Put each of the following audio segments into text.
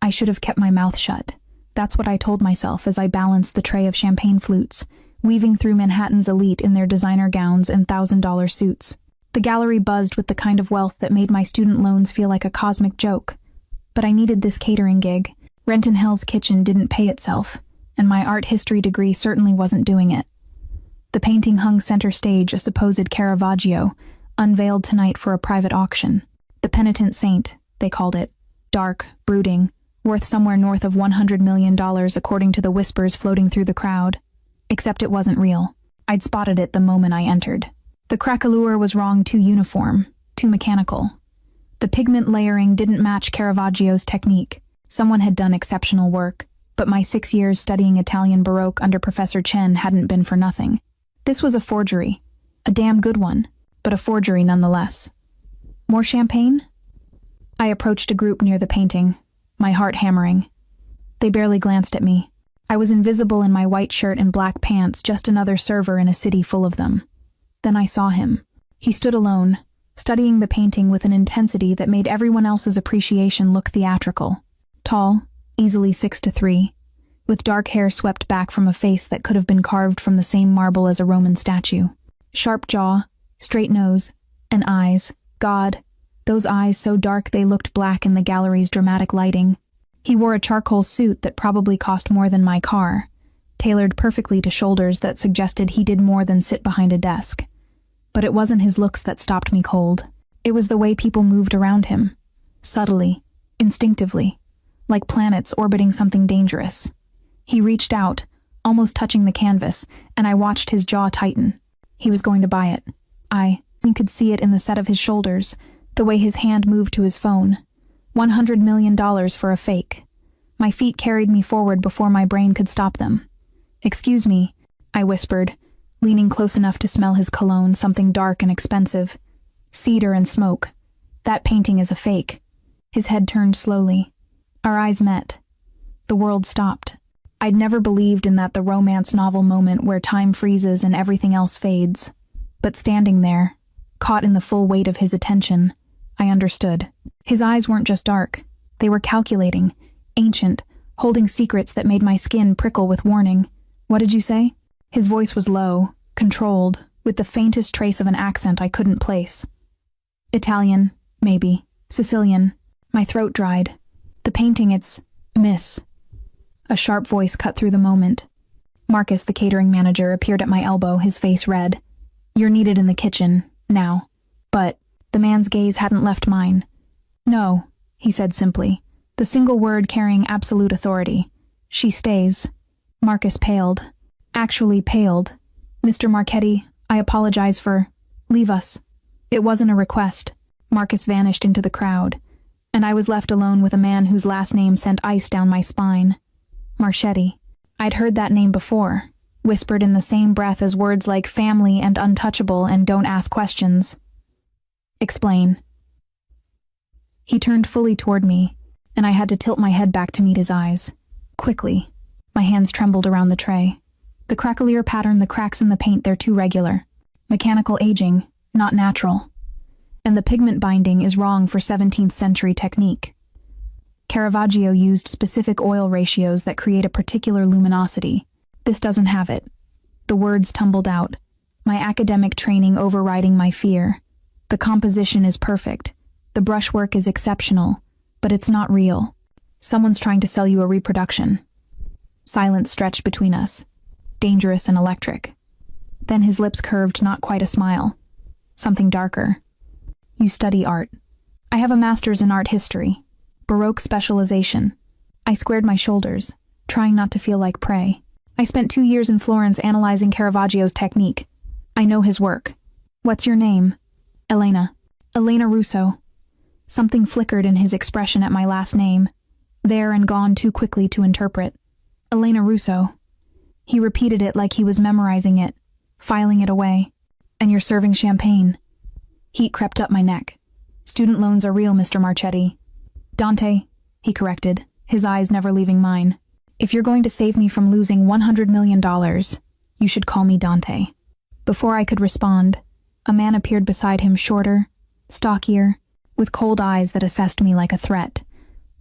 I should have kept my mouth shut. That's what I told myself as I balanced the tray of champagne flutes, weaving through Manhattan's elite in their designer gowns and $1,000 suits. The gallery buzzed with the kind of wealth that made my student loans feel like a cosmic joke. But I needed this catering gig. Rent in Hell's Kitchen didn't pay itself, and my art history degree certainly wasn't doing it. The painting hung center stage, a supposed Caravaggio, unveiled tonight for a private auction. The Penitent Saint, they called it. Dark, brooding, worth somewhere north of $100 million according to the whispers floating through the crowd. Except it wasn't real. I'd spotted it the moment I entered. The craquelure was wrong, too uniform, too mechanical. The pigment layering didn't match Caravaggio's technique. Someone had done exceptional work, but my 6 years studying Italian Baroque under Professor Chen hadn't been for nothing. This was a forgery. A damn good one, but a forgery nonetheless. More champagne? I approached a group near the painting, my heart hammering. They barely glanced at me. I was invisible in my white shirt and black pants, just another server in a city full of them. Then I saw him. He stood alone, studying the painting with an intensity that made everyone else's appreciation look theatrical. Tall, easily 6'3", with dark hair swept back from a face that could have been carved from the same marble as a Roman statue. Sharp jaw, straight nose, and eyes. God, those eyes so dark they looked black in the gallery's dramatic lighting. He wore a charcoal suit that probably cost more than my car, tailored perfectly to shoulders that suggested he did more than sit behind a desk. But it wasn't his looks that stopped me cold. It was the way people moved around him. Subtly, instinctively, like planets orbiting something dangerous. He reached out, almost touching the canvas, and I watched his jaw tighten. He was going to buy it. I could see it in the set of his shoulders, the way his hand moved to his phone. $100 million for a fake. My feet carried me forward before my brain could stop them. "Excuse me," I whispered, leaning close enough to smell his cologne, something dark and expensive. Cedar and smoke. "That painting is a fake." His head turned slowly. Our eyes met. The world stopped. I'd never believed in the romance novel moment where time freezes and everything else fades. But standing there, caught in the full weight of his attention, I understood. His eyes weren't just dark. They were calculating, ancient, holding secrets that made my skin prickle with warning. "What did you say?" His voice was low, controlled, with the faintest trace of an accent I couldn't place. Italian, maybe. Sicilian. My throat dried. "The painting, it's... Miss." A sharp voice cut through the moment. Marcus, the catering manager, appeared at my elbow, his face red. "You're needed in the kitchen, now." But the man's gaze hadn't left mine. "No," he said simply, the single word carrying absolute authority. "She stays." Marcus paled. Actually paled. "Mr. Marchetti, I apologize for... Leave us." It wasn't a request. Marcus vanished into the crowd, and I was left alone with a man whose last name sent ice down my spine. Marchetti. I'd heard that name before, whispered in the same breath as words like family and untouchable and don't ask questions. "Explain." He turned fully toward me, and I had to tilt my head back to meet his eyes. Quickly. My hands trembled around the tray. The craquelure pattern, the cracks in the paint, they're too regular. Mechanical aging, not natural. And the pigment binding is wrong for 17th century technique. Caravaggio used specific oil ratios that create a particular luminosity. This doesn't have it. The words tumbled out, my academic training overriding my fear. The composition is perfect. The brushwork is exceptional, but it's not real. Someone's trying to sell you a reproduction. Silence stretched between us, dangerous and electric. Then his lips curved, not quite a smile. Something darker. "You study art." "I have a master's in art history. Baroque specialization." I squared my shoulders, trying not to feel like prey. "I spent 2 years in Florence analyzing Caravaggio's technique. I know his work." "What's your name?" "Elena. Elena Russo." Something flickered in his expression at my last name, there and gone too quickly to interpret. "Elena Russo." He repeated it like he was memorizing it, filing it away. "And you're serving champagne." Heat crept up my neck. "Student loans are real, Mr. Marchetti." "Dante," he corrected, his eyes never leaving mine. "If you're going to save me from losing $100 million, you should call me Dante." Before I could respond, a man appeared beside him, shorter, stockier, with cold eyes that assessed me like a threat.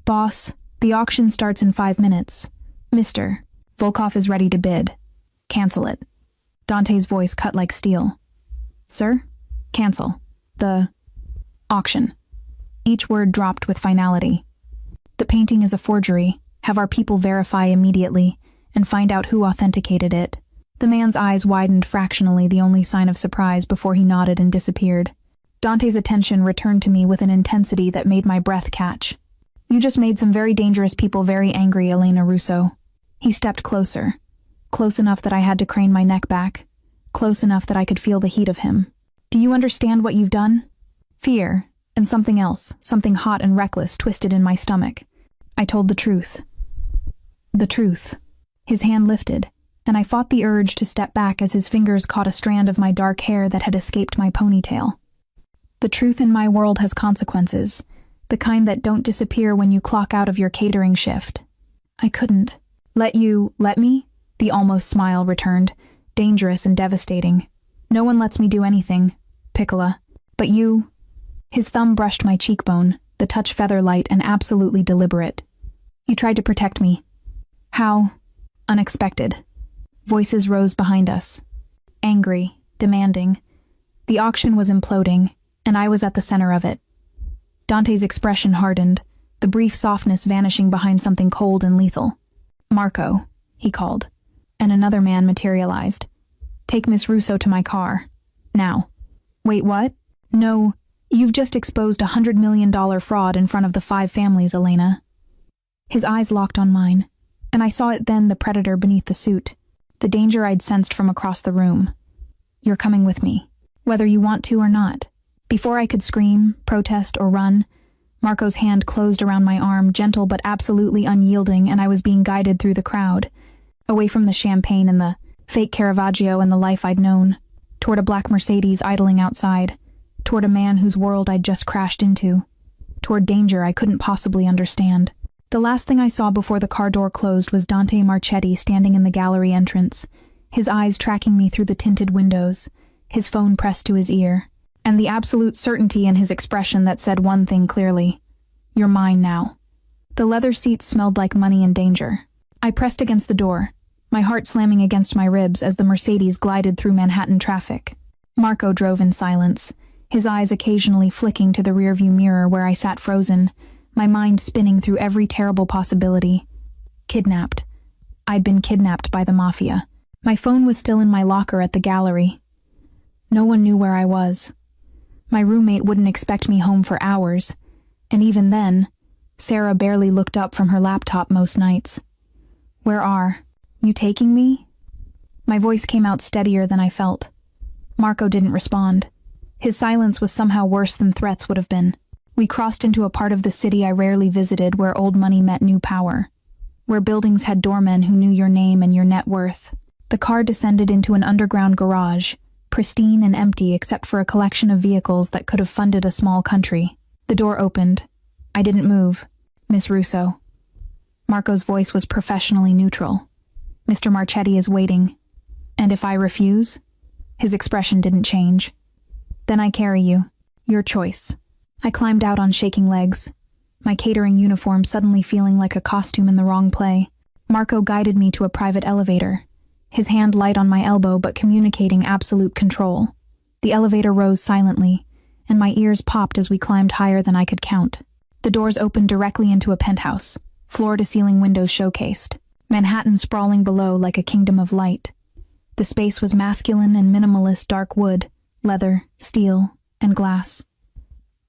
"Boss," The auction starts in 5 minutes. Mr. Volkov is ready to bid. Cancel it. Dante's voice cut like steel. Sir? Cancel. The auction. Each word dropped with finality. The painting is a forgery. Have our people verify immediately and find out who authenticated it. The man's eyes widened fractionally, the only sign of surprise, before he nodded and disappeared. Dante's attention returned to me with an intensity that made my breath catch. You just made some very dangerous people very angry, Elena Russo. He stepped closer. Close enough that I had to crane my neck back. Close enough that I could feel the heat of him. Do you understand what you've done? Fear, and something else, something hot and reckless, twisted in my stomach. I told the truth. The truth. His hand lifted, and I fought the urge to step back as his fingers caught a strand of my dark hair that had escaped my ponytail. The truth in my world has consequences, the kind that don't disappear when you clock out of your catering shift. I couldn't. Let me? The almost smile returned, dangerous and devastating. No one lets me do anything, Piccola. But you. His thumb brushed my cheekbone, the touch feather-light and absolutely deliberate. You tried to protect me. How? Unexpected. Voices rose behind us. Angry, demanding. The auction was imploding, and I was at the center of it. Dante's expression hardened, the brief softness vanishing behind something cold and lethal. Marco, he called, and another man materialized. Take Miss Russo to my car. Now. Wait, what? No, you've just exposed a $100 million fraud in front of the 5 families, Elena. His eyes locked on mine, and I saw it then, the predator beneath the suit, the danger I'd sensed from across the room. You're coming with me, whether you want to or not. Before I could scream, protest, or run, Marco's hand closed around my arm, gentle but absolutely unyielding, and I was being guided through the crowd, away from the champagne and the fake Caravaggio and the life I'd known, toward a black Mercedes idling outside, toward a man whose world I'd just crashed into, toward danger I couldn't possibly understand. The last thing I saw before the car door closed was Dante Marchetti standing in the gallery entrance, his eyes tracking me through the tinted windows, his phone pressed to his ear, and the absolute certainty in his expression that said one thing clearly: you're mine now. The leather seats smelled like money and danger. I pressed against the door, my heart slamming against my ribs as the Mercedes glided through Manhattan traffic. Marco drove in silence, his eyes occasionally flicking to the rearview mirror where I sat frozen, my mind spinning through every terrible possibility. Kidnapped. I'd been kidnapped by the mafia. My phone was still in my locker at the gallery. No one knew where I was. My roommate wouldn't expect me home for hours, and even then, Sarah barely looked up from her laptop most nights. Where are you taking me? My voice came out steadier than I felt. Marco didn't respond. His silence was somehow worse than threats would have been. We crossed into a part of the city I rarely visited, where old money met new power, where buildings had doormen who knew your name and your net worth. The car descended into an underground garage, pristine and empty except for a collection of vehicles that could have funded a small country. The door opened. I didn't move. Miss Russo. Marco's voice was professionally neutral. Mr. Marchetti is waiting. And if I refuse? His expression didn't change. Then I carry you. Your choice. I climbed out on shaking legs, my catering uniform suddenly feeling like a costume in the wrong play. Marco guided me to a private elevator, his hand light on my elbow but communicating absolute control. The elevator rose silently, and my ears popped as we climbed higher than I could count. The doors opened directly into a penthouse, floor-to-ceiling windows showcased, Manhattan sprawling below like a kingdom of light. The space was masculine and minimalist, dark wood, leather, steel, and glass.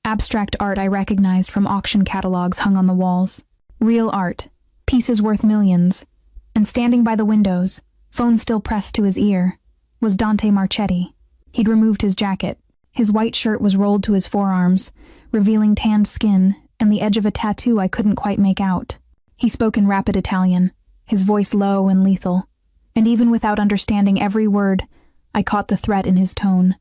Abstract art I recognized from auction catalogs hung on the walls. Real art, pieces worth millions. And standing by the windows, phone still pressed to his ear, was Dante Marchetti. He'd removed his jacket. His white shirt was rolled to his forearms, revealing tanned skin and the edge of a tattoo I couldn't quite make out. He spoke in rapid Italian, his voice low and lethal. And even without understanding every word, I caught the threat in his tone.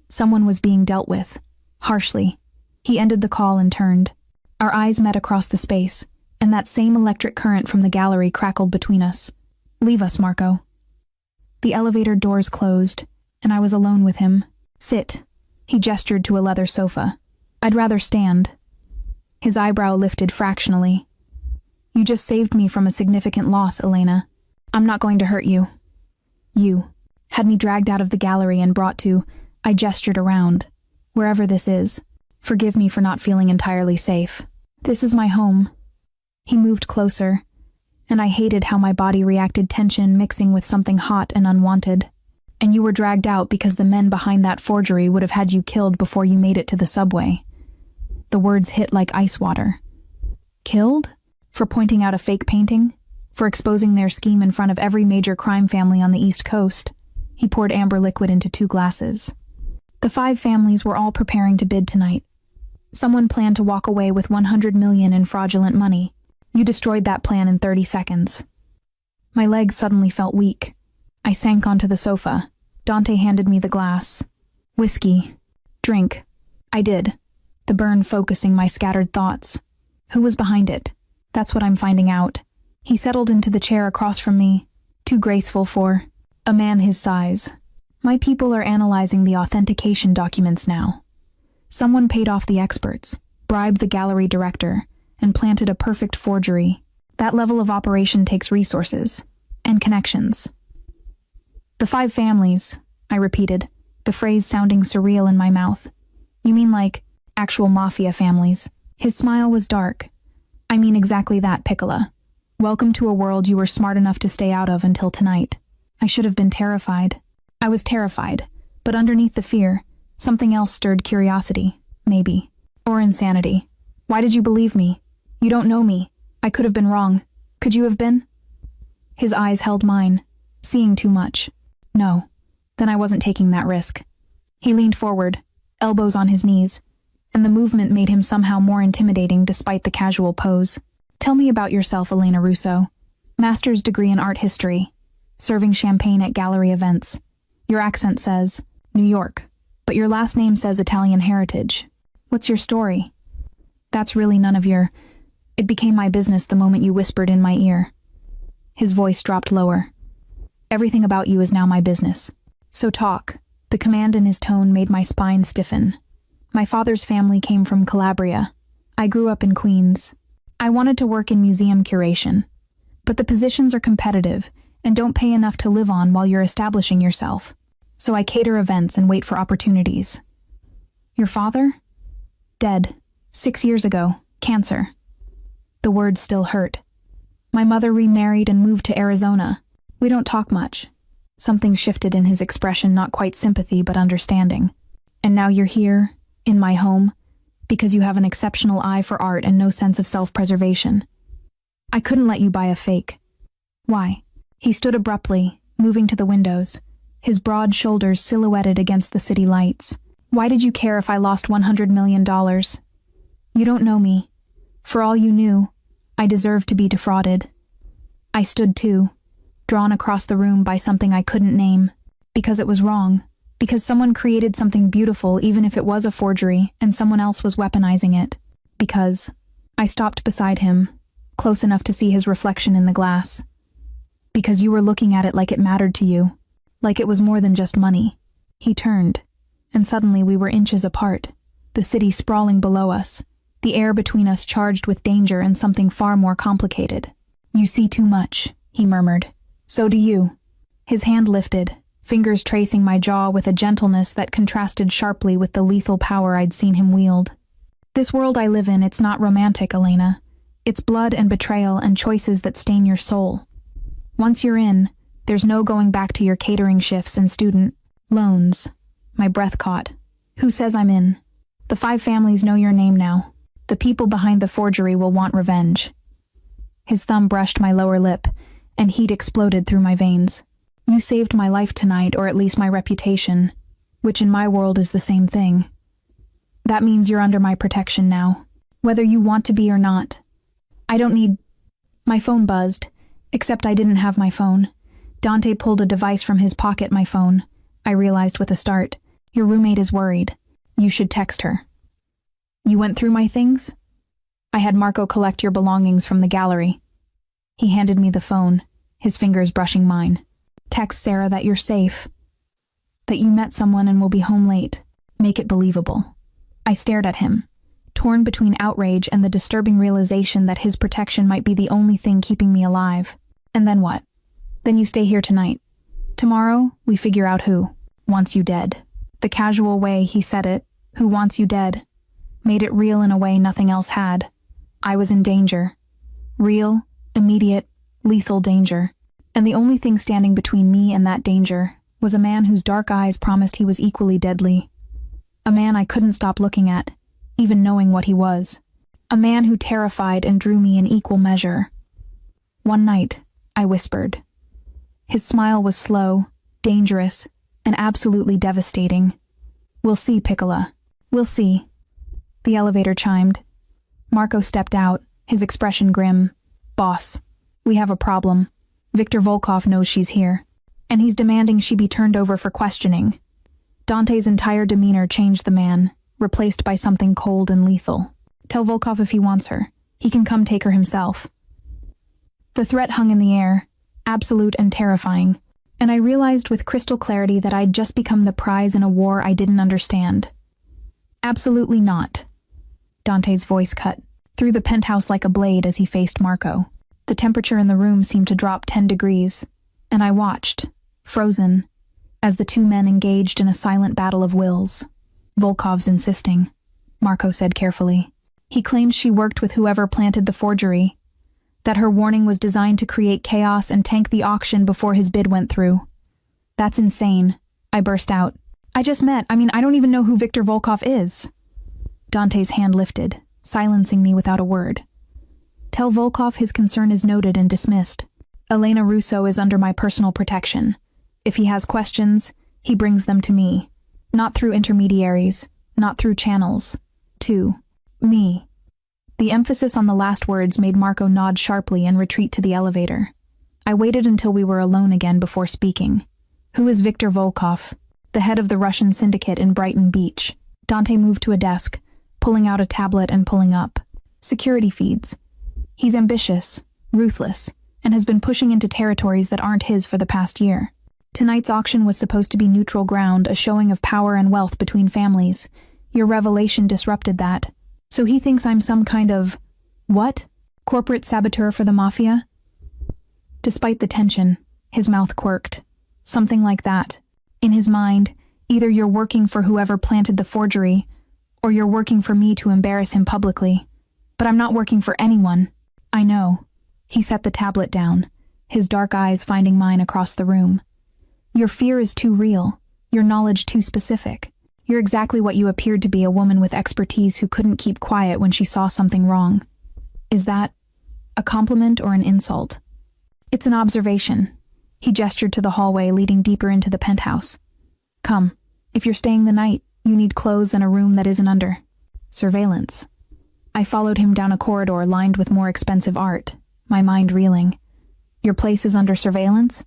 Someone was being dealt with, harshly. He ended the call and turned. Our eyes met across the space, and that same electric current from the gallery crackled between us. Leave us, Marco. The elevator doors closed, and I was alone with him. Sit. He gestured to a leather sofa. I'd rather stand. His eyebrow lifted fractionally. You just saved me from a significant loss, Elena. I'm not going to hurt you. You had me dragged out of the gallery and brought to, I gestured around, wherever this is. Forgive me for not feeling entirely safe. This is my home. He moved closer, and I hated how my body reacted, tension mixing with something hot and unwanted. And you were dragged out because the men behind that forgery would have had you killed before you made it to the subway. The words hit like ice water. Killed? For pointing out a fake painting? For exposing their scheme in front of every major crime family on the East Coast? He poured amber liquid into 2 glasses. The 5 families were all preparing to bid tonight. Someone planned to walk away with $100 million in fraudulent money. You destroyed that plan in 30 seconds. My legs suddenly felt weak. I sank onto the sofa. Dante handed me the glass. Whiskey. Drink. I did. The burn focusing my scattered thoughts. Who was behind it? That's what I'm finding out. He settled into the chair across from me, too graceful for a man his size. My people are analyzing the authentication documents now. Someone paid off the experts, bribed the gallery director, and planted a perfect forgery. That level of operation takes resources and connections. The 5 families, I repeated, the phrase sounding surreal in my mouth. You mean like actual mafia families? His smile was dark. I mean exactly that, Piccola. Welcome to a world you were smart enough to stay out of until tonight. I should have been terrified. I was terrified, but underneath the fear, something else stirred curiosity, maybe. Or insanity. Why did you believe me? You don't know me. I could have been wrong. Could you have been? His eyes held mine, seeing too much. No. Then I wasn't taking that risk. He leaned forward, elbows on his knees, and the movement made him somehow more intimidating despite the casual pose. Tell me about yourself, Elena Russo. Master's degree in art history. Serving champagne at gallery events. Your accent says New York, but your last name says Italian heritage. What's your story? That's really none of your... It became my business the moment you whispered in my ear. His voice dropped lower. Everything about you is now my business. So talk. The command in his tone made my spine stiffen. My father's family came from Calabria. I grew up in Queens. I wanted to work in museum curation. But the positions are competitive and don't pay enough to live on while you're establishing yourself. So I cater events and wait for opportunities. Your father? Dead. 6 years ago. Cancer. The words still hurt. My mother remarried and moved to Arizona. We don't talk much. Something shifted in his expression, not quite sympathy, but understanding. And now you're here, in my home, because you have an exceptional eye for art and no sense of self-preservation. I couldn't let you buy a fake. Why? He stood abruptly, moving to the windows, his broad shoulders silhouetted against the city lights. Why did you care if I lost $100 million? You don't know me. For all you knew, I deserved to be defrauded. I stood too, drawn across the room by something I couldn't name, because it was wrong, because someone created something beautiful even if it was a forgery and someone else was weaponizing it, because I stopped beside him, close enough to see his reflection in the glass, because you were looking at it like it mattered to you, like it was more than just money. He turned, and suddenly we were inches apart, the city sprawling below us, the air between us charged with danger and something far more complicated. You see too much, he murmured. So do you. His hand lifted, fingers tracing my jaw with a gentleness that contrasted sharply with the lethal power I'd seen him wield. This world I live in, it's not romantic, Elena. It's blood and betrayal and choices that stain your soul. Once you're in, there's no going back to your catering shifts and student loans. My breath caught. Who says I'm in? The 5 families know your name now. The people behind the forgery will want revenge. His thumb brushed my lower lip, and heat exploded through my veins. You saved my life tonight, or at least my reputation, which in my world is the same thing. That means you're under my protection now, whether you want to be or not. I don't need... My phone buzzed, except I didn't have my phone. Dante pulled a device from his pocket, my phone. I realized with a start. Your roommate is worried. You should text her. You went through my things? I had Marco collect your belongings from the gallery. He handed me the phone, his fingers brushing mine. Text Sarah that you're safe. That you met someone and will be home late. Make it believable. I stared at him, torn between outrage and the disturbing realization that his protection might be the only thing keeping me alive. And then what? Then you stay here tonight. Tomorrow, we figure out who wants you dead. The casual way he said it, who wants you dead, made it real in a way nothing else had. I was in danger. Real, immediate, lethal danger. And the only thing standing between me and that danger was a man whose dark eyes promised he was equally deadly. A man I couldn't stop looking at, even knowing what he was. A man who terrified and drew me in equal measure. One night, I whispered. His smile was slow, dangerous, and absolutely devastating. We'll see, Piccola. We'll see. The elevator chimed. Marco stepped out, his expression grim. Boss, we have a problem. Viktor Volkov knows she's here, and he's demanding she be turned over for questioning. Dante's entire demeanor changed the man, replaced by something cold and lethal. Tell Volkov if he wants her. He can come take her himself. The threat hung in the air, absolute and terrifying, and I realized with crystal clarity that I'd just become the prize in a war I didn't understand. Absolutely not. Dante's voice cut through the penthouse like a blade as he faced Marco. The temperature in the room seemed to drop 10 degrees, and I watched, frozen, as the two men engaged in a silent battle of wills. Volkov's insisting, Marco said carefully. He claims she worked with whoever planted the forgery, that her warning was designed to create chaos and tank the auction before his bid went through. That's insane, I burst out. I don't even know who Viktor Volkov is. Dante's hand lifted, silencing me without a word. Tell Volkov his concern is noted and dismissed. Elena Russo is under my personal protection. If he has questions, he brings them to me. Not through intermediaries, not through channels. To me. The emphasis on the last words made Marco nod sharply and retreat to the elevator. I waited until we were alone again before speaking. Who is Viktor Volkov, the head of the Russian syndicate in Brighton Beach? Dante moved to a desk, pulling out a tablet and pulling up. Security feeds. He's ambitious, ruthless, and has been pushing into territories that aren't his for the past year. Tonight's auction was supposed to be neutral ground, a showing of power and wealth between families. Your revelation disrupted that. So he thinks I'm some kind of, what? Corporate saboteur for the mafia? Despite the tension, his mouth quirked. Something like that. In his mind, either you're working for whoever planted the forgery, or you're working for me to embarrass him publicly. But I'm not working for anyone. I know. He set the tablet down, his dark eyes finding mine across the room. Your fear is too real, your knowledge too specific. You're exactly what you appeared to be, a woman with expertise who couldn't keep quiet when she saw something wrong. Is that a compliment or an insult? It's an observation. He gestured to the hallway leading deeper into the penthouse. Come, if you're staying the night, you need clothes and a room that isn't under surveillance. I followed him down a corridor lined with more expensive art, my mind reeling. Your place is under surveillance?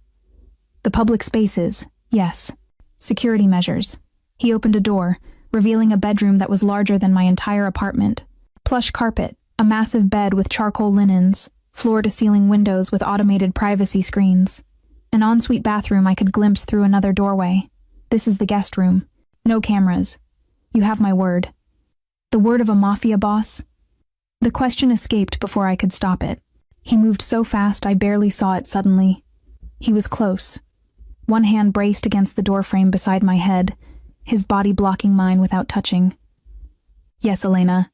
The public spaces, yes. Security measures. He opened a door, revealing a bedroom that was larger than my entire apartment. Plush carpet, a massive bed with charcoal linens, floor-to-ceiling windows with automated privacy screens. An ensuite bathroom I could glimpse through another doorway. This is the guest room. No cameras. You have my word. The word of a mafia boss? The question escaped before I could stop it. He moved so fast I barely saw it suddenly. He was close. One hand braced against the doorframe beside my head, his body blocking mine without touching. Yes, Elena,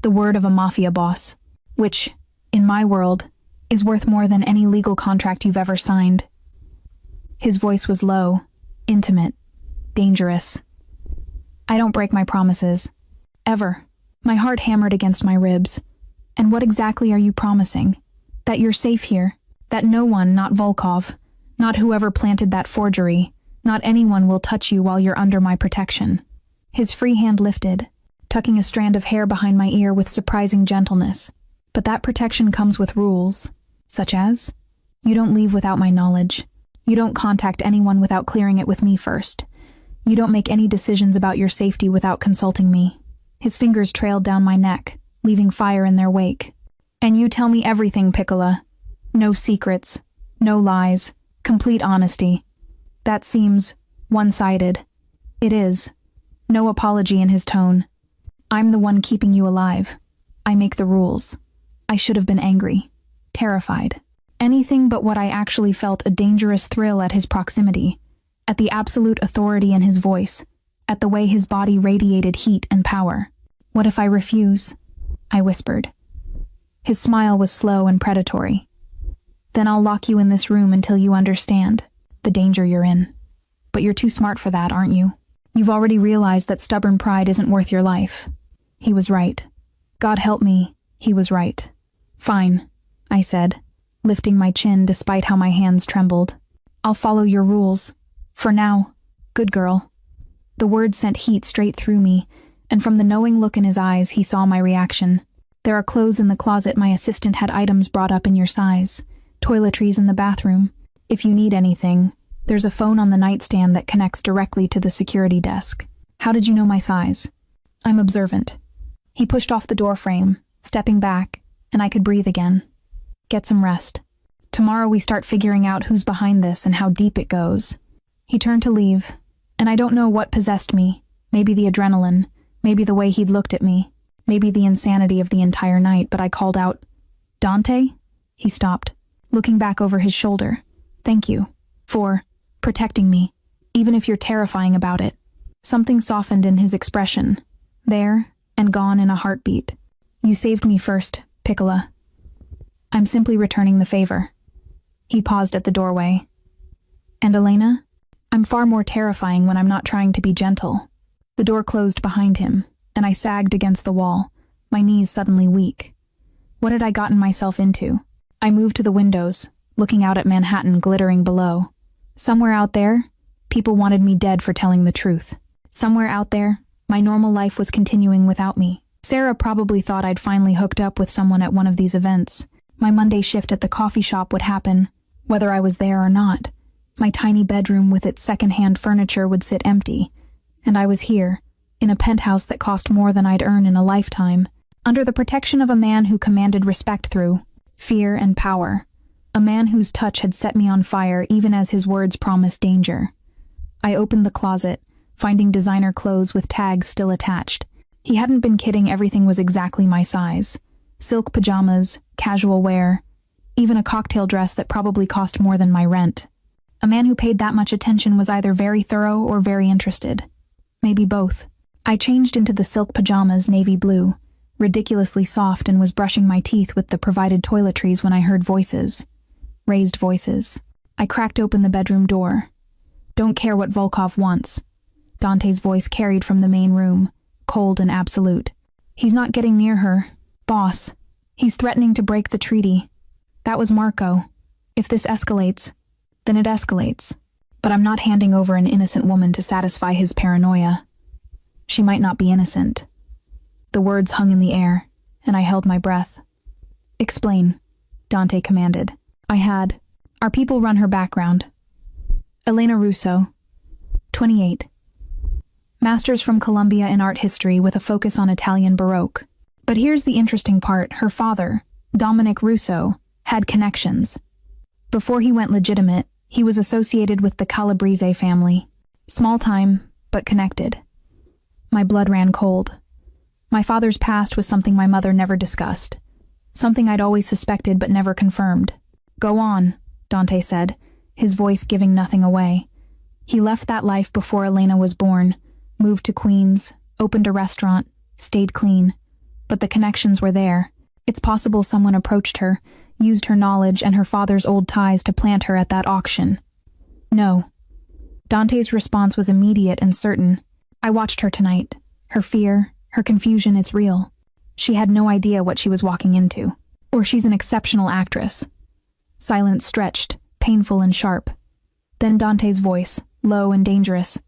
the word of a mafia boss, which, in my world, is worth more than any legal contract you've ever signed. His voice was low, intimate, dangerous. I don't break my promises. Ever. My heart hammered against my ribs. And what exactly are you promising? That you're safe here. That no one, not Volkov, not whoever planted that forgery, not anyone will touch you while you're under my protection. His free hand lifted, tucking a strand of hair behind my ear with surprising gentleness. But that protection comes with rules, such as, you don't leave without my knowledge. You don't contact anyone without clearing it with me first. You don't make any decisions about your safety without consulting me. His fingers trailed down my neck, leaving fire in their wake. And you tell me everything, Piccola. No secrets, no lies, complete honesty. That seems one-sided. It is. No apology in his tone. I'm the one keeping you alive. I make the rules. I should have been angry, terrified. Anything but what I actually felt a dangerous thrill at his proximity, at the absolute authority in his voice, at the way his body radiated heat and power. What if I refuse? I whispered. His smile was slow and predatory. Then I'll lock you in this room until you understand the danger you're in. But you're too smart for that, aren't you? You've already realized that stubborn pride isn't worth your life. He was right. God help me, he was right. Fine, I said, lifting my chin despite how my hands trembled. I'll follow your rules. For now, good girl. The words sent heat straight through me, and from the knowing look in his eyes, he saw my reaction. There are clothes in the closet. My assistant had items brought up in your size. Toiletries in the bathroom. If you need anything, there's a phone on the nightstand that connects directly to the security desk. How did you know my size? I'm observant. He pushed off the door frame, stepping back, and I could breathe again. Get some rest. Tomorrow we start figuring out who's behind this and how deep it goes. He turned to leave, and I don't know what possessed me. Maybe the adrenaline, maybe the way he'd looked at me, maybe the insanity of the entire night, but I called out, "Dante?" He stopped, looking back over his shoulder. "Thank you for protecting me, even if you're terrifying about it." Something softened in his expression, there and gone in a heartbeat. "You saved me first, Piccola. I'm simply returning the favor." He paused at the doorway. "And Elena? I'm far more terrifying when I'm not trying to be gentle." The door closed behind him, and I sagged against the wall, my knees suddenly weak. What had I gotten myself into? I moved to the windows, looking out at Manhattan glittering below. Somewhere out there, people wanted me dead for telling the truth. Somewhere out there, my normal life was continuing without me. Sarah probably thought I'd finally hooked up with someone at one of these events. My Monday shift at the coffee shop would happen, whether I was there or not. My tiny bedroom with its second-hand furniture would sit empty, and I was here, in a penthouse that cost more than I'd earn in a lifetime, under the protection of a man who commanded respect through fear and power, a man whose touch had set me on fire even as his words promised danger. I opened the closet, finding designer clothes with tags still attached. He hadn't been kidding, everything was exactly my size. Silk pajamas, casual wear, even a cocktail dress that probably cost more than my rent. A man who paid that much attention was either very thorough or very interested. Maybe both. I changed into the silk pajamas, navy blue, ridiculously soft, and was brushing my teeth with the provided toiletries when I heard voices. Raised voices. I cracked open the bedroom door. "Don't care what Volkov wants." Dante's voice carried from the main room, cold and absolute. "He's not getting near her. Boss. He's threatening to break the treaty. That was Marco. If this escalates, then it escalates. But I'm not handing over an innocent woman to satisfy his paranoia. She might not be innocent." The words hung in the air, and I held my breath. "Explain," Dante commanded. Our people run her background. Elena Russo, 28. Masters from Columbia in art history with a focus on Italian Baroque. But here's the interesting part. Her father, Dominic Russo, had connections. Before he went legitimate, he was associated with the Calabrese family. Small time, but connected. My blood ran cold. My father's past was something my mother never discussed. Something I'd always suspected but never confirmed. "Go on," Dante said, his voice giving nothing away. He left that life before Elena was born, moved to Queens, opened a restaurant, stayed clean. But the connections were there. It's possible someone approached her, used her knowledge and her father's old ties to plant her at that auction. "No." Dante's response was immediate and certain. "I watched her tonight. Her fear, her confusion, it's real. She had no idea what she was walking into. Or she's an exceptional actress." Silence stretched, painful and sharp. Then Dante's voice, low and dangerous.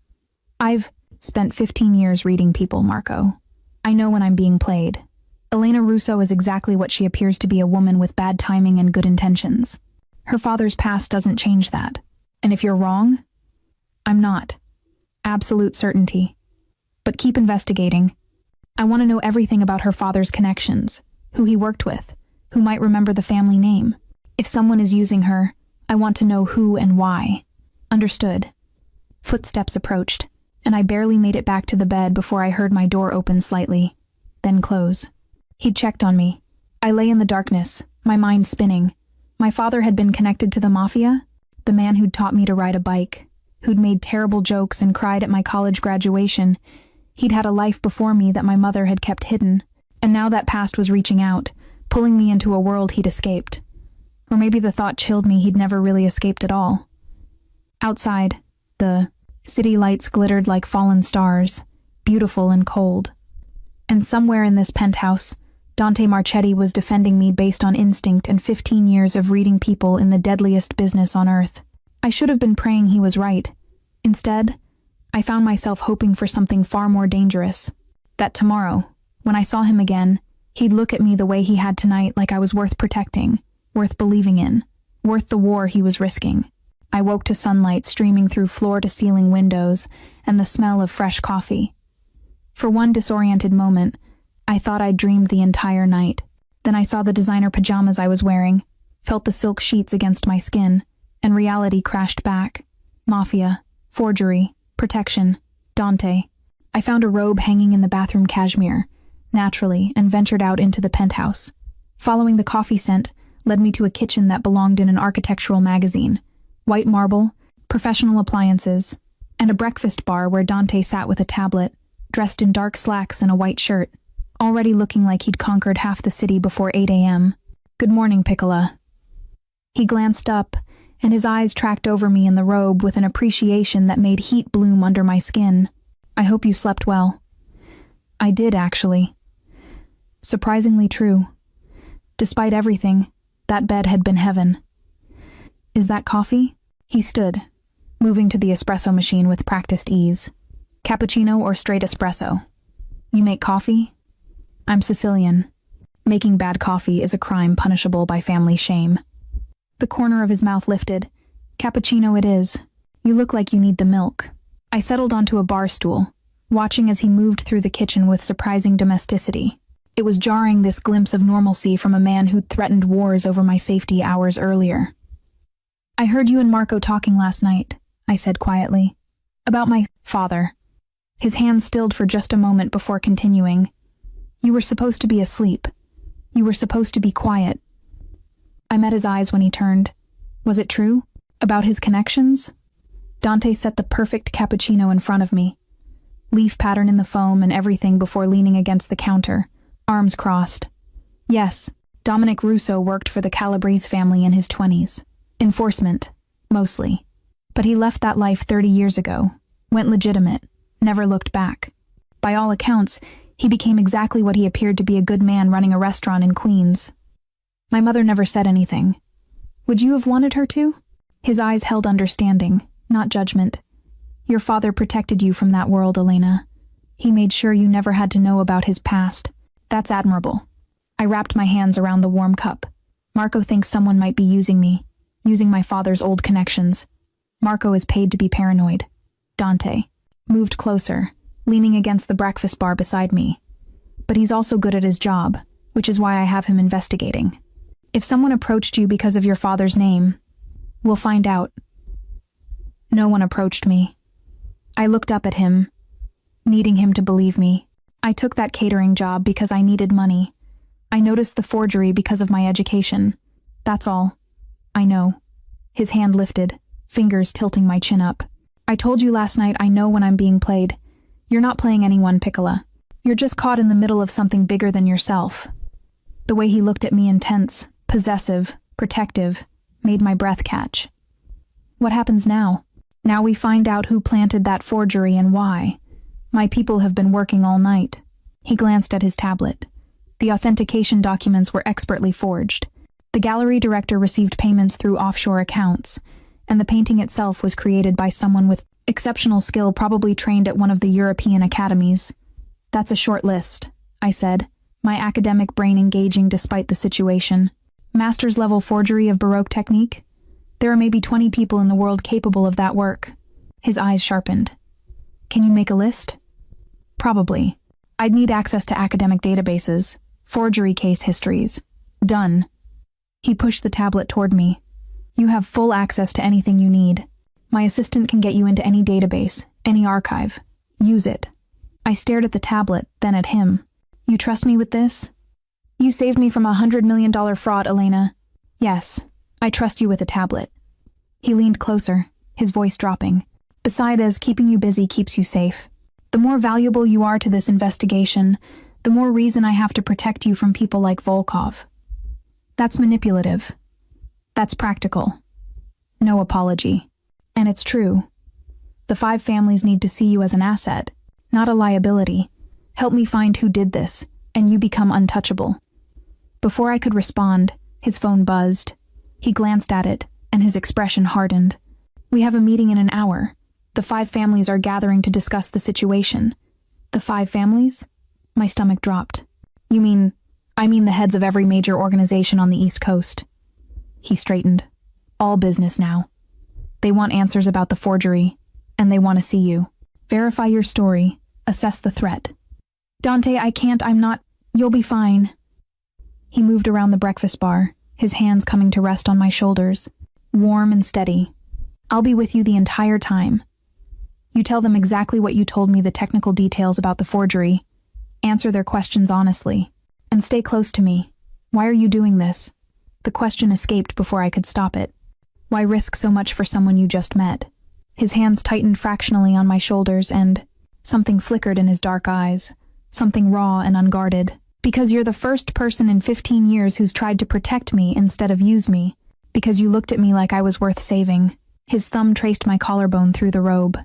"I've spent 15 years reading people, Marco. I know when I'm being played. Elena Russo is exactly what she appears to be, a woman with bad timing and good intentions. Her father's past doesn't change that. And if you're wrong, I'm not. Absolute certainty. But keep investigating. I want to know everything about her father's connections, who he worked with, who might remember the family name. If someone is using her, I want to know who and why." Understood. Footsteps approached, and I barely made it back to the bed before I heard my door open slightly. then close. He'd checked on me. I lay in the darkness, my mind spinning. My father had been connected to the mafia, the man who'd taught me to ride a bike, who'd made terrible jokes and cried at my college graduation. He'd had a life before me that my mother had kept hidden, and now that past was reaching out, pulling me into a world he'd escaped. Or maybe the thought chilled me he'd never really escaped at all. Outside, the city lights glittered like fallen stars, beautiful and cold. And somewhere in this penthouse, Dante Marchetti was defending me based on instinct and 15 years of reading people in the deadliest business on earth. I should have been praying he was right. Instead, I found myself hoping for something far more dangerous. That tomorrow, when I saw him again, he'd look at me the way he had tonight, like I was worth protecting, worth believing in, worth the war he was risking. I woke to sunlight streaming through floor-to-ceiling windows and the smell of fresh coffee. For one disoriented moment, I thought I'd dreamed the entire night. Then I saw the designer pajamas I was wearing, felt the silk sheets against my skin, and reality crashed back. Mafia, forgery, protection, Dante. I found a robe hanging in the bathroom cashmere, naturally, and ventured out into the penthouse. Following the coffee scent led me to a kitchen that belonged in an architectural magazine. White marble, professional appliances, and a breakfast bar where Dante sat with a tablet, dressed in dark slacks and a white shirt, already looking like he'd conquered half the city before 8 a.m. "Good morning, Piccola." He glanced up, and his eyes tracked over me in the robe with an appreciation that made heat bloom under my skin. "I hope you slept well." I did, actually. Surprisingly true. Despite everything, that bed had been heaven. "Is that coffee?" He stood, moving to the espresso machine with practiced ease. "Cappuccino or straight espresso?" "You make coffee?" "I'm Sicilian. Making bad coffee is a crime punishable by family shame." The corner of his mouth lifted. "Cappuccino it is. You look like you need the milk." I settled onto a bar stool, watching as he moved through the kitchen with surprising domesticity. It was jarring, this glimpse of normalcy from a man who'd threatened wars over my safety hours earlier. "I heard you and Marco talking last night," I said quietly. "About my father." His hand stilled for just a moment before continuing. "You were supposed to be asleep. You were supposed to be quiet." I met his eyes when he turned. Was it true? About his connections? Dante set the perfect cappuccino in front of me. Leaf pattern in the foam and everything before leaning against the counter, arms crossed. Yes, Dominic Russo worked for the Calabrese family in his 20s. Enforcement, mostly. But he left that life 30 years ago, went legitimate, never looked back. By all accounts, he became exactly what he appeared to be, a good man running a restaurant in Queens. My mother never said anything. Would you have wanted her to? His eyes held understanding, not judgment. Your father protected you from that world, Elena. He made sure you never had to know about his past. That's admirable. I wrapped my hands around the warm cup. Marco thinks someone might be using me, using my father's old connections. Marco is paid to be paranoid. Dante moved closer, leaning against the breakfast bar beside me. But he's also good at his job, which is why I have him investigating. If someone approached you because of your father's name, we'll find out. No one approached me. I looked up at him, needing him to believe me. I took that catering job because I needed money. I noticed the forgery because of my education. That's all. I know. His hand lifted, fingers tilting my chin up. I told you last night I know when I'm being played. You're not playing anyone, Piccola. You're just caught in the middle of something bigger than yourself. The way he looked at me, intense, possessive, protective, made my breath catch. What happens now? Now we find out who planted that forgery and why. My people have been working all night. He glanced at his tablet. The authentication documents were expertly forged. The gallery director received payments through offshore accounts, and the painting itself was created by someone with exceptional skill, probably trained at one of the European academies. That's a short list, I said, my academic brain engaging despite the situation. Master's level forgery of Baroque technique? There are maybe 20 people in the world capable of that work. His eyes sharpened. Can you make a list? Probably. I'd need access to academic databases, forgery case histories. Done. He pushed the tablet toward me. You have full access to anything you need. My assistant can get you into any database, any archive. Use it. I stared at the tablet, then at him. You trust me with this? You saved me from $100 million fraud, Elena. Yes, I trust you with a tablet. He leaned closer, his voice dropping. Besides, keeping you busy keeps you safe. The more valuable you are to this investigation, the more reason I have to protect you from people like Volkov. That's manipulative. That's practical. No apology. And it's true. The 5 families need to see you as an asset, not a liability. Help me find who did this, and you become untouchable. Before I could respond, his phone buzzed. He glanced at it, and his expression hardened. We have a meeting in an hour. The 5 families are gathering to discuss the situation. The 5 families? My stomach dropped. I mean the heads of every major organization on the East Coast. He straightened. All business now. They want answers about the forgery, and they want to see you. Verify your story. Assess the threat. Dante, I can't, you'll be fine. He moved around the breakfast bar, his hands coming to rest on my shoulders, warm and steady. I'll be with you the entire time. You tell them exactly what you told me, the technical details about the forgery. Answer their questions honestly. And stay close to me. Why are you doing this? The question escaped before I could stop it. Why risk so much for someone you just met? His hands tightened fractionally on my shoulders and something flickered in his dark eyes. Something raw and unguarded. Because you're the first person in 15 years who's tried to protect me instead of use me. Because you looked at me like I was worth saving. His thumb traced my collarbone through the robe.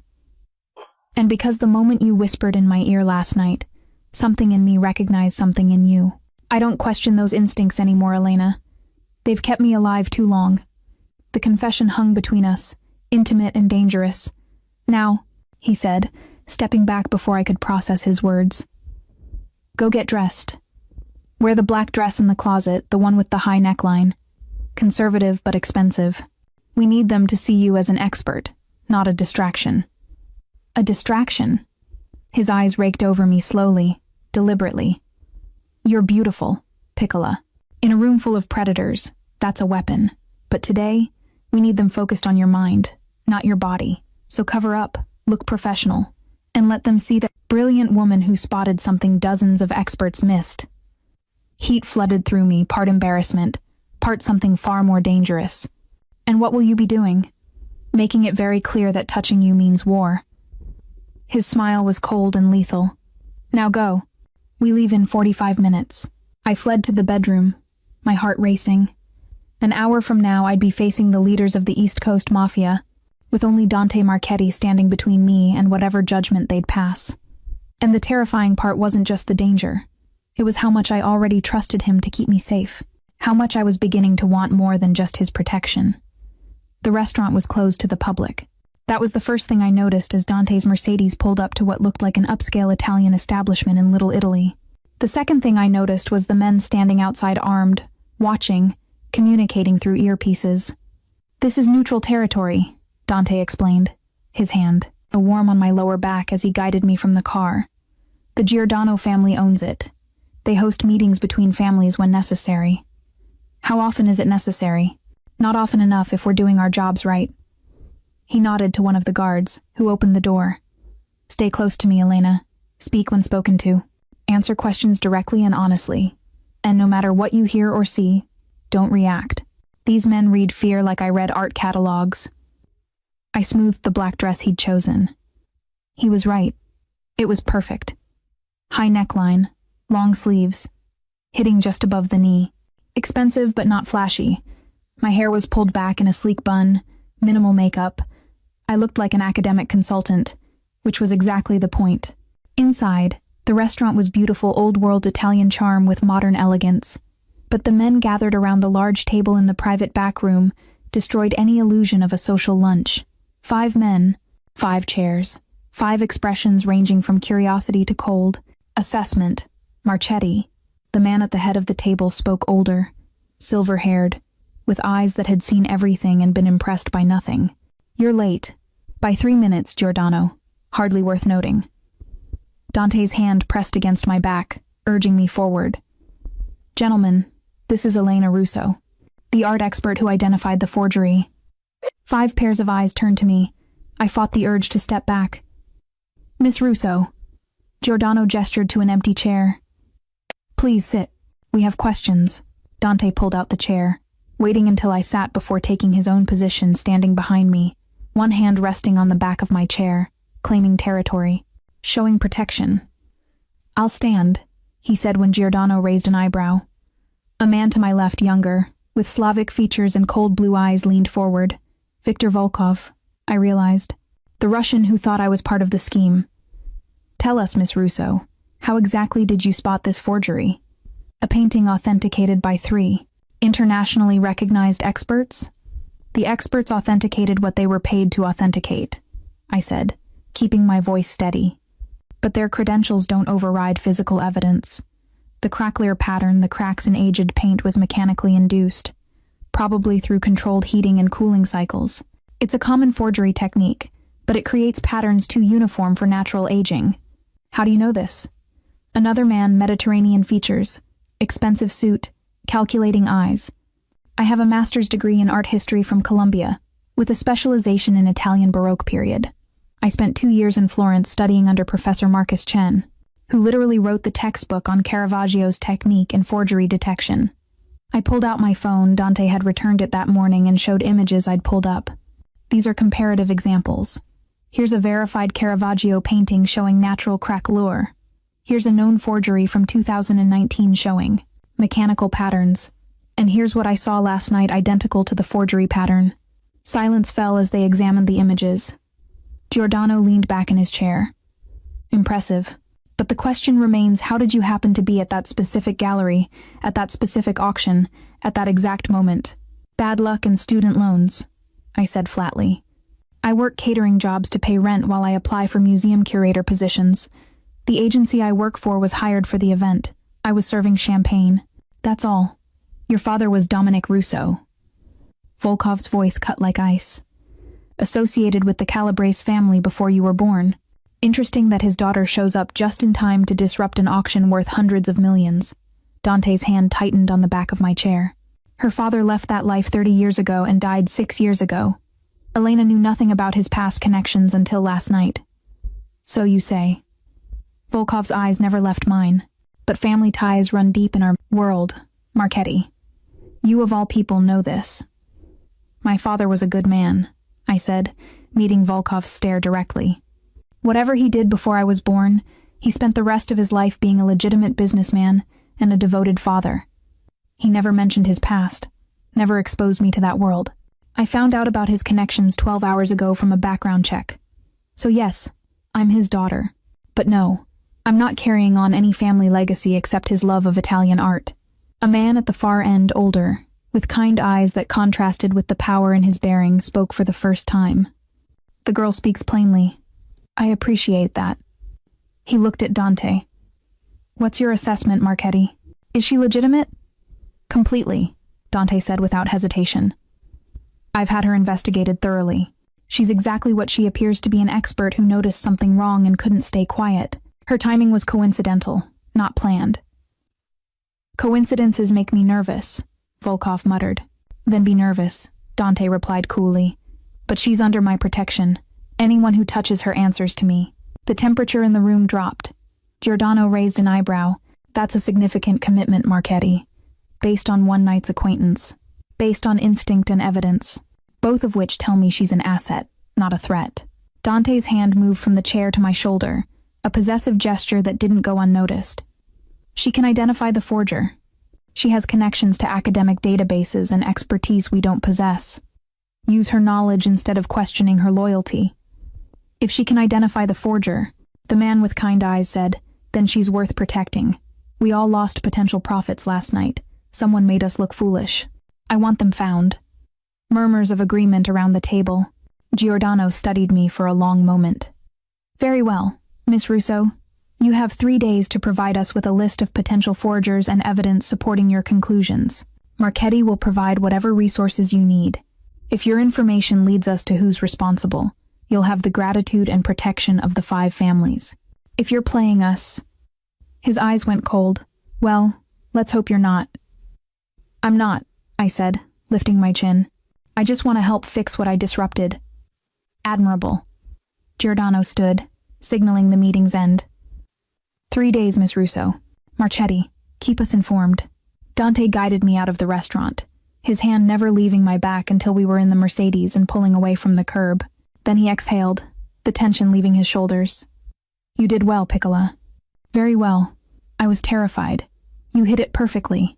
And because the moment you whispered in my ear last night, something in me recognized something in you. I don't question those instincts anymore, Elena. They've kept me alive too long. The confession hung between us, intimate and dangerous. Now, he said, stepping back before I could process his words. Go get dressed. Wear the black dress in the closet, the one with the high neckline. Conservative but expensive. We need them to see you as an expert, not a distraction. A distraction? His eyes raked over me slowly, deliberately. You're beautiful, Piccola. In a room full of predators, that's a weapon. But today, we need them focused on your mind, not your body. So cover up, look professional, and let them see that brilliant woman who spotted something dozens of experts missed. Heat flooded through me, part embarrassment, part something far more dangerous. And what will you be doing? Making it very clear that touching you means war. His smile was cold and lethal. Now go. We leave in 45 minutes. I fled to the bedroom, my heart racing. An hour from now, I'd be facing the leaders of the East Coast Mafia, with only Dante Marchetti standing between me and whatever judgment they'd pass. And the terrifying part wasn't just the danger. It was how much I already trusted him to keep me safe. How much I was beginning to want more than just his protection. The restaurant was closed to the public. That was the first thing I noticed as Dante's Mercedes pulled up to what looked like an upscale Italian establishment in Little Italy. The second thing I noticed was the men standing outside armed, watching, communicating through earpieces. This is neutral territory, Dante explained, his hand, a warm on my lower back as he guided me from the car. The Giordano family owns it. They host meetings between families when necessary. How often is it necessary? Not often enough if we're doing our jobs right. He nodded to one of the guards, who opened the door. Stay close to me, Elena. Speak when spoken to. Answer questions directly and honestly. And no matter what you hear or see, don't react. These men read fear like I read art catalogs. I smoothed the black dress he'd chosen. He was right. It was perfect. High neckline, long sleeves, hitting just above the knee. Expensive but not flashy. My hair was pulled back in a sleek bun, minimal makeup. I looked like an academic consultant, which was exactly the point. Inside, the restaurant was beautiful old-world Italian charm with modern elegance. But the men gathered around the large table in the private back room destroyed any illusion of a social lunch. 5 men, 5 chairs, 5 expressions ranging from curiosity to cold. Assessment. Marchetti, the man at the head of the table, spoke older, silver-haired, with eyes that had seen everything and been impressed by nothing. You're late. By 3 minutes, Giordano. Hardly worth noting. Dante's hand pressed against my back, urging me forward. Gentlemen, this is Elena Russo, the art expert who identified the forgery. 5 pairs of eyes turned to me. I fought the urge to step back. Miss Russo. Giordano gestured to an empty chair. Please sit. We have questions. Dante pulled out the chair, waiting until I sat before taking his own position standing behind me, one hand resting on the back of my chair, claiming territory, showing protection. I'll stand, he said when Giordano raised an eyebrow. A man to my left, younger, with Slavic features and cold blue eyes, leaned forward. Viktor Volkov, I realized. The Russian who thought I was part of the scheme. Tell us, Miss Russo, how exactly did you spot this forgery? A painting authenticated by 3 internationally recognized experts? The experts authenticated what they were paid to authenticate, I said, keeping my voice steady. But their credentials don't override physical evidence. The cracklier pattern, the cracks in aged paint, was mechanically induced, probably through controlled heating and cooling cycles. It's a common forgery technique, but it creates patterns too uniform for natural aging. How do you know this? Another man, Mediterranean features, expensive suit, calculating eyes. I have a master's degree in art history from Columbia, with a specialization in Italian Baroque period. I spent 2 years in Florence studying under Professor Marcus Chen, who literally wrote the textbook on Caravaggio's technique in forgery detection. I pulled out my phone. Dante had returned it that morning and showed images I'd pulled up. These are comparative examples. Here's a verified Caravaggio painting showing natural craquelure. Here's a known forgery from 2019 showing mechanical patterns. And here's what I saw last night, identical to the forgery pattern. Silence fell as they examined the images. Giordano leaned back in his chair. Impressive. But the question remains, how did you happen to be at that specific gallery, at that specific auction, at that exact moment? Bad luck and student loans, I said flatly. I work catering jobs to pay rent while I apply for museum curator positions. The agency I work for was hired for the event. I was serving champagne. That's all. Your father was Dominic Russo. Volkov's voice cut like ice. Associated with the Calabrese family before you were born. Interesting that his daughter shows up just in time to disrupt an auction worth hundreds of millions. Dante's hand tightened on the back of my chair. Her father left that life 30 years ago and died 6 years ago. Elena knew nothing about his past connections until last night. So you say. Volkov's eyes never left mine. But family ties run deep in our world, Marchetti. You of all people know this. My father was a good man, I said, meeting Volkov's stare directly. Whatever he did before I was born, he spent the rest of his life being a legitimate businessman and a devoted father. He never mentioned his past, never exposed me to that world. I found out about his connections 12 hours ago from a background check. So yes, I'm his daughter. But no, I'm not carrying on any family legacy except his love of Italian art. A man at the far end, older, with kind eyes that contrasted with the power in his bearing, spoke for the first time. The girl speaks plainly. I appreciate that. He looked at Dante. What's your assessment, Marchetti? Is she legitimate? Completely, Dante said without hesitation. I've had her investigated thoroughly. She's exactly what she appears to be, an expert who noticed something wrong and couldn't stay quiet. Her timing was coincidental, not planned. Coincidences make me nervous, Volkov muttered. Then be nervous, Dante replied coolly. But she's under my protection. Anyone who touches her answers to me. The temperature in the room dropped. Giordano raised an eyebrow. That's a significant commitment, Marchetti. Based on one night's acquaintance. Based on instinct and evidence. Both of which tell me she's an asset, not a threat. Dante's hand moved from the chair to my shoulder, a possessive gesture that didn't go unnoticed. She can identify the forger. She has connections to academic databases and expertise we don't possess. Use her knowledge instead of questioning her loyalty. If she can identify the forger, the man with kind eyes said, then she's worth protecting. We all lost potential profits last night. Someone made us look foolish. I want them found. Murmurs of agreement around the table. Giordano studied me for a long moment. Very well, Miss Russo. You have 3 days to provide us with a list of potential forgers and evidence supporting your conclusions. Marchetti will provide whatever resources you need. If your information leads us to who's responsible, you'll have the gratitude and protection of the 5 families. If you're playing us... His eyes went cold. Well, let's hope you're not. I'm not, I said, lifting my chin. I just want to help fix what I disrupted. Admirable. Giordano stood, signaling the meeting's end. 3 days, Miss Russo. Marchetti, Keep us informed. Dante guided me out of the restaurant, his hand never leaving my back until we were in the Mercedes and pulling away from the curb. Then he exhaled, the tension leaving his shoulders. You did well, Piccola. Very well. I was terrified. You hit it perfectly.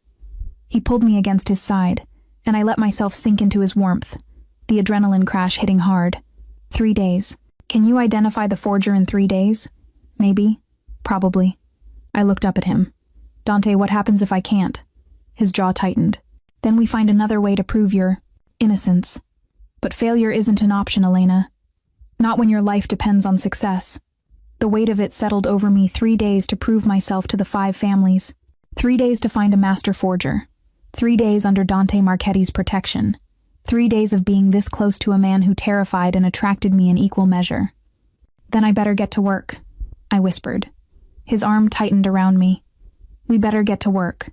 He pulled me against his side, and I let myself sink into his warmth, the adrenaline crash hitting hard. 3 days. Can you identify the forger in 3 days? Maybe. Probably. I looked up at him. Dante, what happens if I can't? His jaw tightened. Then we find another way to prove your innocence. But failure isn't an option, Elena. Not when your life depends on success. The weight of it settled over me. 3 days to prove myself to the 5 families. 3 days to find a master forger. 3 days under Dante Marchetti's protection. 3 days of being this close to a man who terrified and attracted me in equal measure. Then I better get to work, I whispered. His arm tightened around me. We better get to work.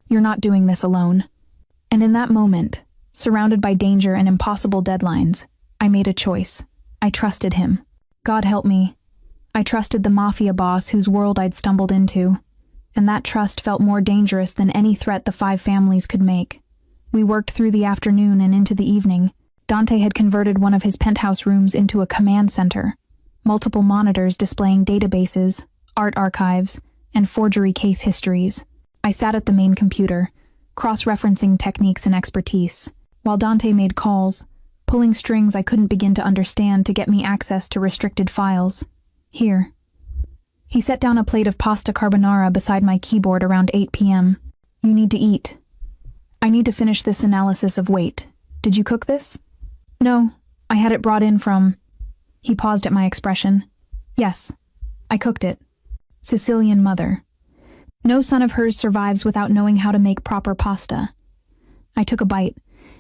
You're not doing this alone. And in that moment, surrounded by danger and impossible deadlines, I made a choice. I trusted him. God help me. I trusted the mafia boss whose world I'd stumbled into, and that trust felt more dangerous than any threat the 5 families could make. We worked through the afternoon and into the evening. Dante had converted one of his penthouse rooms into a command center, multiple monitors displaying databases, art archives, and forgery case histories. I sat at the main computer, cross-referencing techniques and expertise, while Dante made calls, pulling strings I couldn't begin to understand to get me access to restricted files. Here. He set down a plate of pasta carbonara beside my keyboard around 8 p.m. You need to eat. I need to finish this analysis of weight. Did you cook this? No, I had it brought in from... He paused at my expression. Yes, I cooked it. Sicilian mother. No son of hers survives without knowing how to make proper pasta. I took a bite,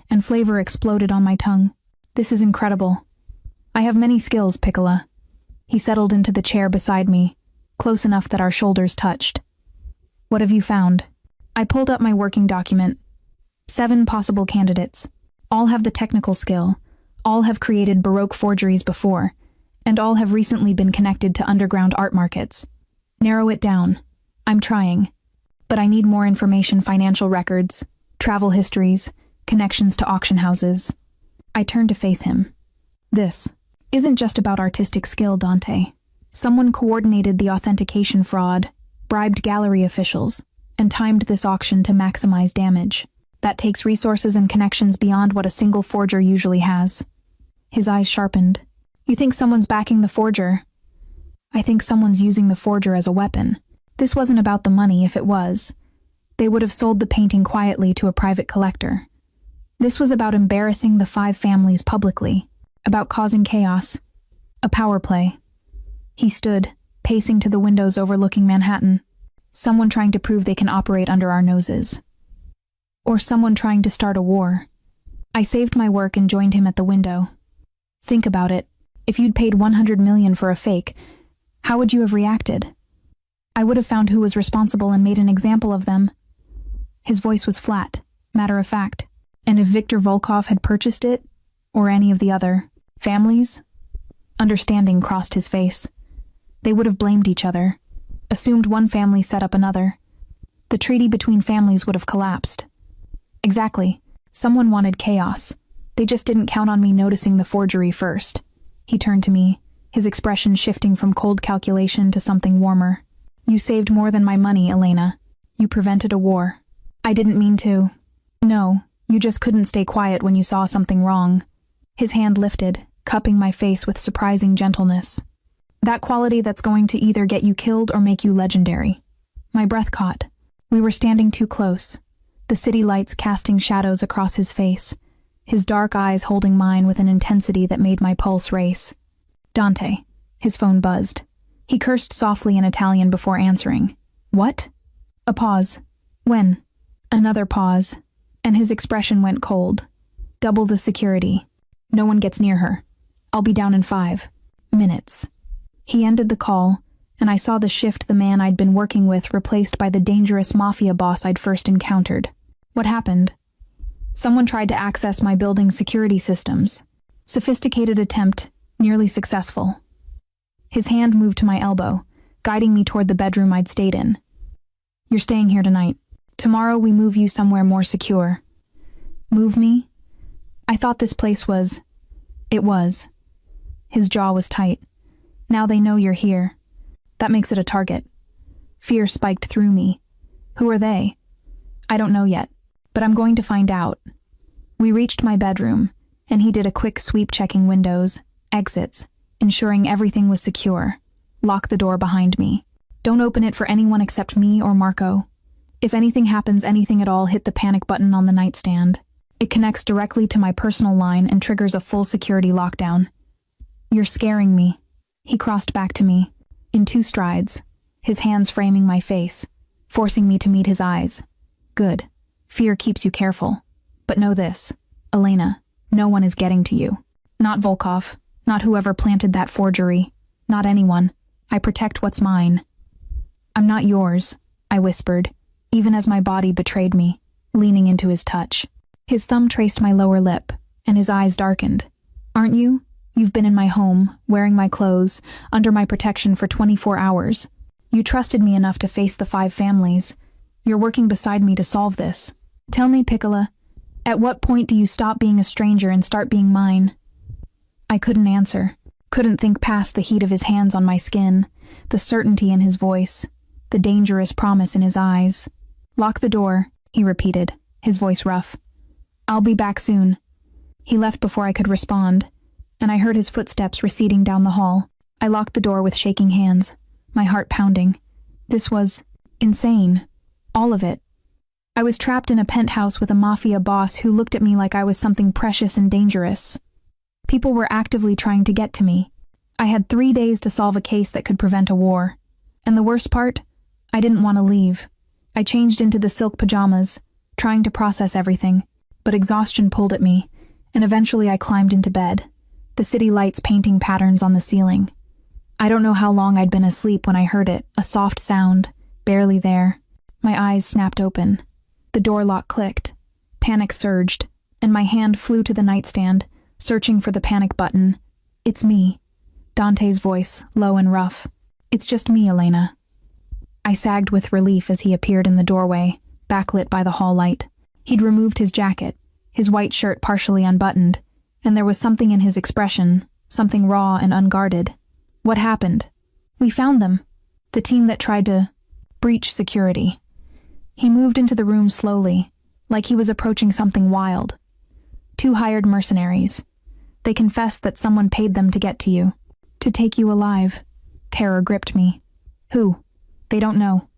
and flavor exploded on my tongue. This is incredible. I have many skills, Piccola. He settled into the chair beside me, close enough that our shoulders touched. What have you found? I pulled up my working document. 7 possible candidates. All have the technical skill. All have created Baroque forgeries before, and all have recently been connected to underground art markets. Narrow it down. I'm trying. But I need more information: financial records, travel histories, connections to auction houses. I turned to face him. This isn't just about artistic skill, Dante. Someone coordinated the authentication fraud, bribed gallery officials, and timed this auction to maximize damage. That takes resources and connections beyond what a single forger usually has. His eyes sharpened. You think someone's backing the forger? I think someone's using the forger as a weapon. This wasn't about the money. If it was, they would have sold the painting quietly to a private collector. This was about embarrassing the 5 families publicly, about causing chaos, a power play. He stood, pacing to the windows overlooking Manhattan. Someone trying to prove they can operate under our noses. Or someone trying to start a war. I saved my work and joined him at the window. Think about it. If you'd paid $100 million for a fake, how would you have reacted? I would have found who was responsible and made an example of them. His voice was flat, matter of fact. And if Viktor Volkov had purchased it, or any of the other families? Understanding crossed his face. They would have blamed each other, assumed one family set up another. The treaty between families would have collapsed. Exactly. Someone wanted chaos. They just didn't count on me noticing the forgery first. He turned to me, his expression shifting from cold calculation to something warmer. You saved more than my money, Elena. You prevented a war. I didn't mean to. No, you just couldn't stay quiet when you saw something wrong. His hand lifted, cupping my face with surprising gentleness. That quality that's going to either get you killed or make you legendary. My breath caught. We were standing too close, the city lights casting shadows across his face, his dark eyes holding mine with an intensity that made my pulse race. Dante. His phone buzzed. He cursed softly in Italian before answering. What? A pause. When? Another pause, and his expression went cold. Double the security. No one gets near her. I'll be down in 5 minutes. He ended the call, and I saw the shift the man I'd been working with replaced by the dangerous mafia boss I'd first encountered. What happened? Someone tried to access my building's security systems. Sophisticated attempt, nearly successful. His hand moved to my elbow, guiding me toward the bedroom I'd stayed in. You're staying here tonight. Tomorrow we move you somewhere more secure. Move me? I thought this place was... It was. His jaw was tight. Now they know you're here. That makes it a target. Fear spiked through me. Who are they? I don't know yet, but I'm going to find out. We reached my bedroom, and he did a quick sweep checking windows, exits, ensuring everything was secure. Lock the door behind me. Don't open it for anyone except me or Marco. If anything happens, anything at all, hit the panic button on the nightstand. It connects directly to my personal line and triggers a full security lockdown. You're scaring me. He crossed back to me, in 2 strides, his hands framing my face, forcing me to meet his eyes. Good. Fear keeps you careful. But know this, Elena, no one is getting to you. Not Volkov, not whoever planted that forgery, not anyone. I protect what's mine. I'm not yours, I whispered, even as my body betrayed me, leaning into his touch. His thumb traced my lower lip, and his eyes darkened. Aren't you? You've been in my home, wearing my clothes, under my protection for 24 hours. You trusted me enough to face the 5 families. You're working beside me to solve this. Tell me, Piccola, at what point do you stop being a stranger and start being mine? I couldn't answer, couldn't think past the heat of his hands on my skin, the certainty in his voice, the dangerous promise in his eyes. Lock the door, he repeated, his voice rough. I'll be back soon. He left before I could respond, and I heard his footsteps receding down the hall. I locked the door with shaking hands, my heart pounding. This was insane. All of it. I was trapped in a penthouse with a mafia boss who looked at me like I was something precious and dangerous. People were actively trying to get to me. I had 3 days to solve a case that could prevent a war. And the worst part? I didn't want to leave. I changed into the silk pajamas, trying to process everything, but exhaustion pulled at me, and eventually I climbed into bed, the city lights painting patterns on the ceiling. I don't know how long I'd been asleep when I heard it, a soft sound, barely there. My eyes snapped open. The door lock clicked. Panic surged, and my hand flew to the nightstand, searching for the panic button. It's me. Dante's voice, low and rough. It's just me, Elena. I sagged with relief as he appeared in the doorway, backlit by the hall light. He'd removed his jacket, his white shirt partially unbuttoned, and there was something in his expression, something raw and unguarded. What happened? We found them. The team that tried to breach security. He moved into the room slowly, like he was approaching something wild. 2 hired mercenaries. They confessed that someone paid them to get to you, to take you alive. Terror gripped me. Who? They don't know.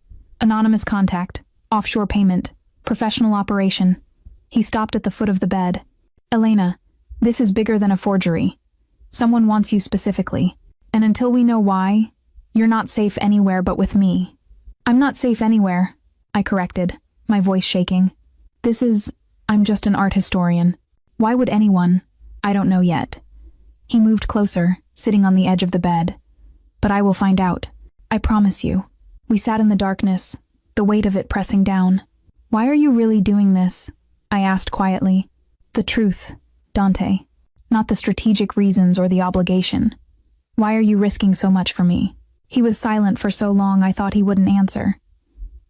Anonymous contact, offshore payment, professional operation. He stopped at the foot of the bed. Elena, this is bigger than a forgery. Someone wants you specifically. And until we know why, you're not safe anywhere but with me. I'm not safe anywhere, I corrected, my voice shaking. I'm just an art historian. Why would anyone? I don't know yet. He moved closer, sitting on the edge of the bed. But I will find out. I promise you. We sat in the darkness, the weight of it pressing down. Why are you really doing this? I asked quietly. The truth, Dante. Not the strategic reasons or the obligation. Why are you risking so much for me? He was silent for so long I thought he wouldn't answer.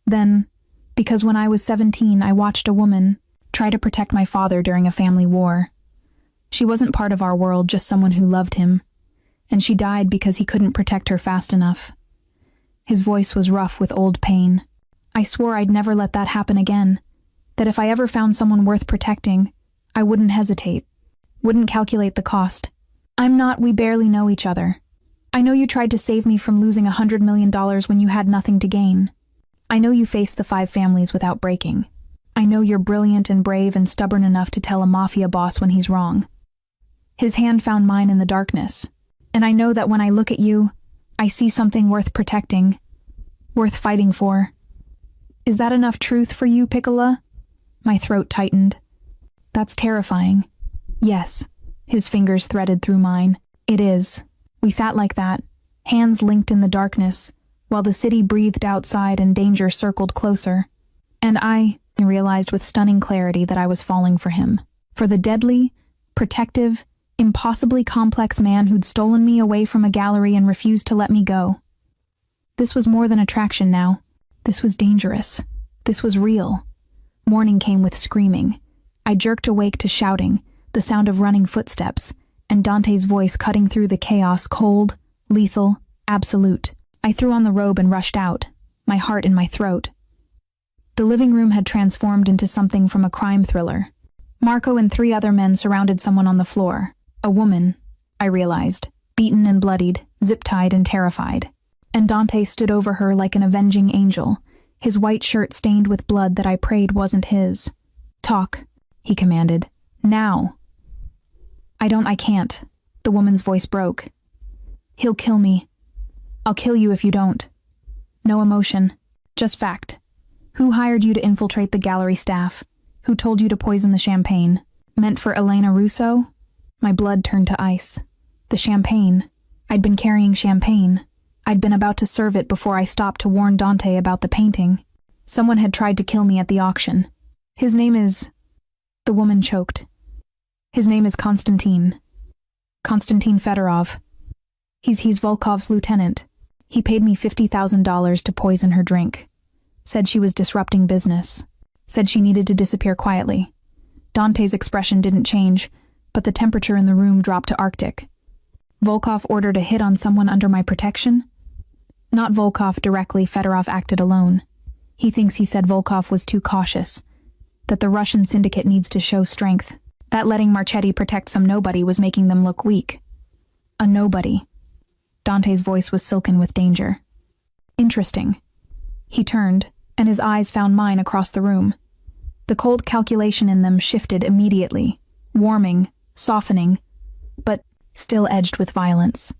Then, because when I was 17 I watched a woman try to protect my father during a family war. She wasn't part of our world, just someone who loved him. And she died because he couldn't protect her fast enough. His voice was rough with old pain. I swore I'd never let that happen again. That if I ever found someone worth protecting, I wouldn't hesitate. Wouldn't calculate the cost. We barely know each other. I know you tried to save me from losing $100 million when you had nothing to gain. I know you faced the 5 families without breaking. I know you're brilliant and brave and stubborn enough to tell a mafia boss when he's wrong. His hand found mine in the darkness. And I know that when I look at you, I see something worth protecting, worth fighting for. Is that enough truth for you, Piccola? My throat tightened. That's terrifying. Yes. His fingers threaded through mine. It is. We sat like that, hands linked in the darkness, while the city breathed outside and danger circled closer. And I realized with stunning clarity that I was falling for him. For the deadly, protective, impossibly complex man who'd stolen me away from a gallery and refused to let me go. This was more than attraction now. This was dangerous. This was real. Morning came with screaming. I jerked awake to shouting, the sound of running footsteps, and Dante's voice cutting through the chaos, cold, lethal, absolute. I threw on the robe and rushed out, my heart in my throat. The living room had transformed into something from a crime thriller. Marco and 3 other men surrounded someone on the floor. A woman, I realized, beaten and bloodied, zip-tied and terrified. And Dante stood over her like an avenging angel, his white shirt stained with blood that I prayed wasn't his. "Talk," he commanded. "Now." I can't." The woman's voice broke. "He'll kill me. I'll kill you if you don't." No emotion, just fact. "Who hired you to infiltrate the gallery staff? Who told you to poison the champagne? Meant for Elena Russo?" My blood turned to ice. The champagne. I'd been carrying champagne. I'd been about to serve it before I stopped to warn Dante about the painting. Someone had tried to kill me at the auction. "His name is..." The woman choked. "His name is Konstantin. Konstantin Fedorov. He's Volkov's lieutenant. He paid me $50,000 to poison her drink. Said she was disrupting business. Said she needed to disappear quietly." Dante's expression didn't change, but the temperature in the room dropped to Arctic. "Volkov ordered a hit on someone under my protection?" "Not Volkov directly, Fedorov acted alone. He thinks he said Volkov was too cautious, that the Russian syndicate needs to show strength, that letting Marchetti protect some nobody was making them look weak." "A nobody." Dante's voice was silken with danger. "Interesting." He turned, and his eyes found mine across the room. The cold calculation in them shifted immediately, warming, softening, but still edged with violence.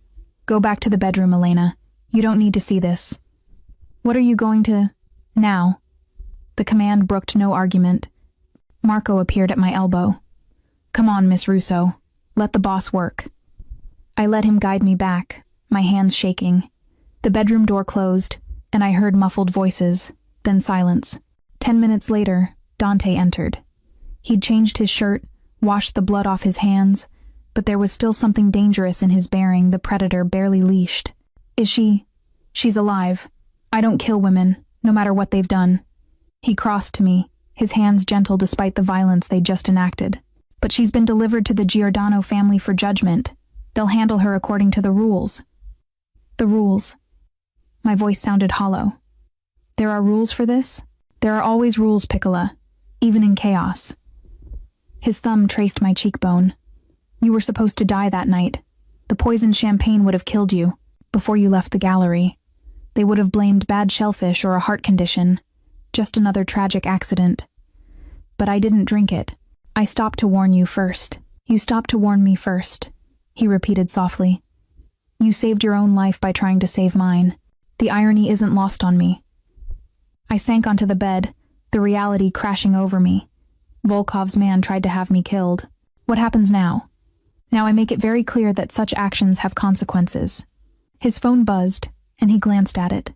"Go back to the bedroom, Elena. You don't need to see this." "What are you going to... now?" The command brooked no argument. Marco appeared at my elbow. "Come on, Miss Russo. Let the boss work." I let him guide me back, my hands shaking. The bedroom door closed, and I heard muffled voices, then silence. 10 minutes later, Dante entered. He'd changed his shirt, washed the blood off his hands, but there was still something dangerous in his bearing, the predator barely leashed. "Is she... she's alive. I don't kill women, no matter what they've done." He crossed to me, his hands gentle despite the violence they'd just enacted. "But she's been delivered to the Giordano family for judgment. They'll handle her according to the rules." "The rules." My voice sounded hollow. "There are rules for this? There are always rules, Piccola, even in chaos." His thumb traced my cheekbone. "You were supposed to die that night. The poisoned champagne would have killed you, before you left the gallery. They would have blamed bad shellfish or a heart condition. Just another tragic accident. But I didn't drink it. I stopped to warn you first. You stopped to warn me first," he repeated softly. "You saved your own life by trying to save mine. The irony isn't lost on me." I sank onto the bed, the reality crashing over me. Volkov's man tried to have me killed. What happens now? Now I make it very clear that such actions have consequences. His phone buzzed, and he glanced at it.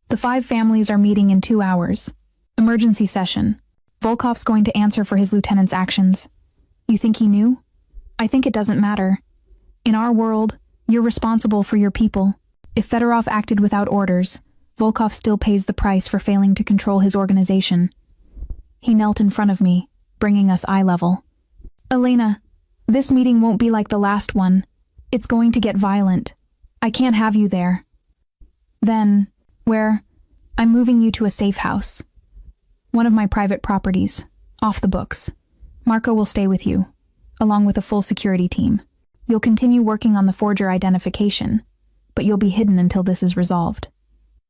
"The 5 families are meeting in 2 hours. Emergency session. Volkov's going to answer for his lieutenant's actions." "You think he knew?" "I think it doesn't matter. In our world, you're responsible for your people. If Fedorov acted without orders, Volkov still pays the price for failing to control his organization." He knelt in front of me, bringing us eye level. "Elena, this meeting won't be like the last one. It's going to get violent. I can't have you there. Then, I'm moving you to a safe house. One of my private properties, off the books. Marco will stay with you, along with a full security team. You'll continue working on the forger identification, but you'll be hidden until this is resolved."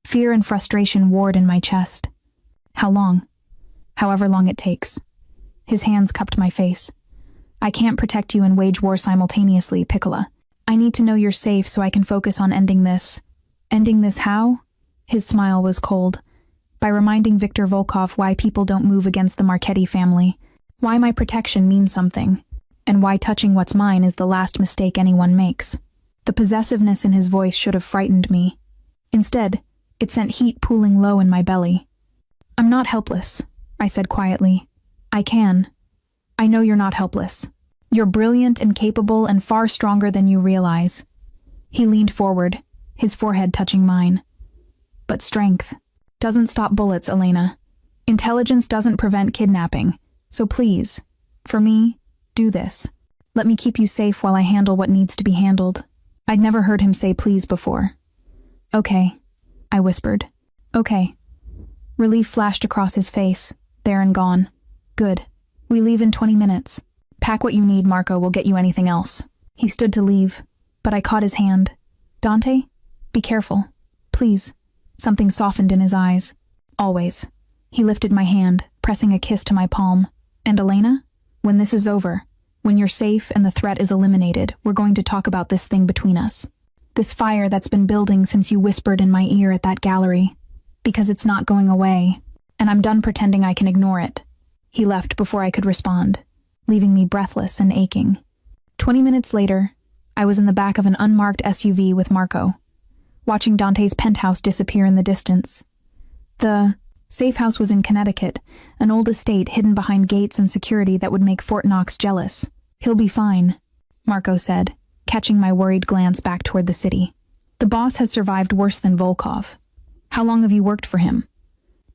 Fear and frustration warred in my chest. "How long?" "However long it takes." His hands cupped my face. "I can't protect you and wage war simultaneously, Piccola. I need to know you're safe so I can focus on ending this." "Ending this how?" His smile was cold. "By reminding Viktor Volkov why people don't move against the Marchetti family, why my protection means something, and why touching what's mine is the last mistake anyone makes." The possessiveness in his voice should have frightened me. Instead, it sent heat pooling low in my belly. "I'm not helpless," I said quietly. "I can. I know you're not helpless. You're brilliant and capable and far stronger than you realize." He leaned forward, his forehead touching mine. "But strength. doesn't stop bullets, Elena. Intelligence doesn't prevent kidnapping. So please, for me, do this. Let me keep you safe while I handle what needs to be handled. I'd never heard him say please before. Okay, I whispered. Okay. Relief flashed across his face, there and gone. Good. We leave in 20 minutes. Pack what you need, Marco will get you anything else. He stood to leave, but I caught his hand. Dante, be careful. Please. Something softened in his eyes. Always. He lifted my hand, pressing a kiss to my palm. And Elena, when this is over, when you're safe and the threat is eliminated, we're going to talk about this thing between us. This fire that's been building since you whispered in my ear at that gallery. Because it's not going away, and I'm done pretending I can ignore it. He left before I could respond, leaving me breathless and aching. 20 minutes later, I was in the back of an unmarked SUV with Marco, watching Dante's penthouse disappear in the distance. The safe house was in Connecticut, an old estate hidden behind gates and security that would make Fort Knox jealous. He'll be fine, Marco said, catching my worried glance back toward the city. The boss has survived worse than Volkov. How long have you worked for him?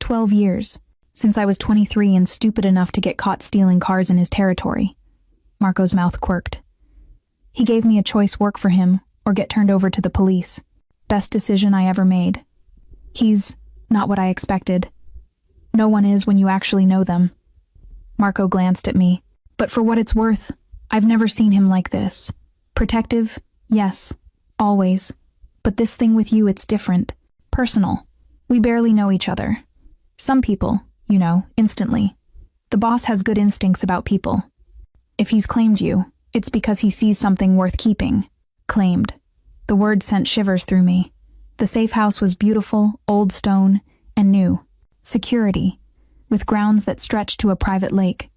12 years, since I was 23 and stupid enough to get caught stealing cars in his territory. Marco's mouth quirked. He gave me a choice: work for him or get turned over to the police. Best decision I ever made. He's not what I expected. No one is when you actually know them. Marco glanced at me. But for what it's worth, I've never seen him like this. Protective, yes, always. But this thing with you, it's different. Personal. We barely know each other. Some people, you know, instantly. The boss has good instincts about people. If he's claimed you, it's because he sees something worth keeping. Claimed. The word sent shivers through me. The safe house was beautiful, old stone, and new. Security, with grounds that stretched to a private lake.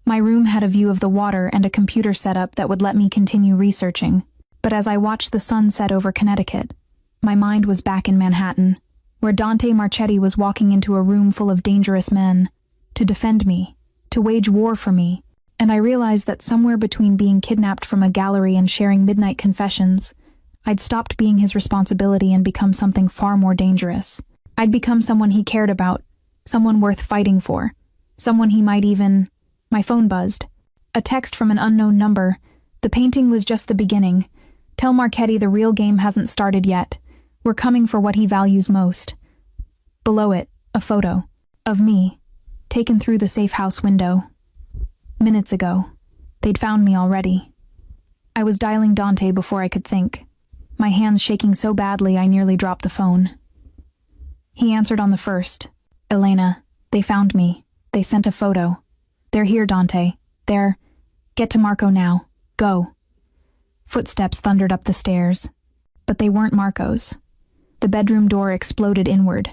My room had a view of the water and a computer setup that would let me continue researching. But as I watched the sun set over Connecticut, my mind was back in Manhattan, where Dante Marchetti was walking into a room full of dangerous men, to defend me, to wage war for me, and I realized that somewhere between being kidnapped from a gallery and sharing midnight confessions, I'd stopped being his responsibility and become something far more dangerous. I'd become someone he cared about, someone worth fighting for, someone he might even... My phone buzzed. A text from an unknown number. The painting was just the beginning. Tell Marchetti the real game hasn't started yet. We're coming for what he values most. Below it, a photo. Of me. Taken through the safe house window. Minutes ago. They'd found me already. I was dialing Dante before I could think. My hands shaking so badly I nearly dropped the phone. He answered on the first. Elena, they found me. They sent a photo. They're here, Dante. They're... Get to Marco now. Go. Footsteps thundered up the stairs. But they weren't Marco's. The bedroom door exploded inward.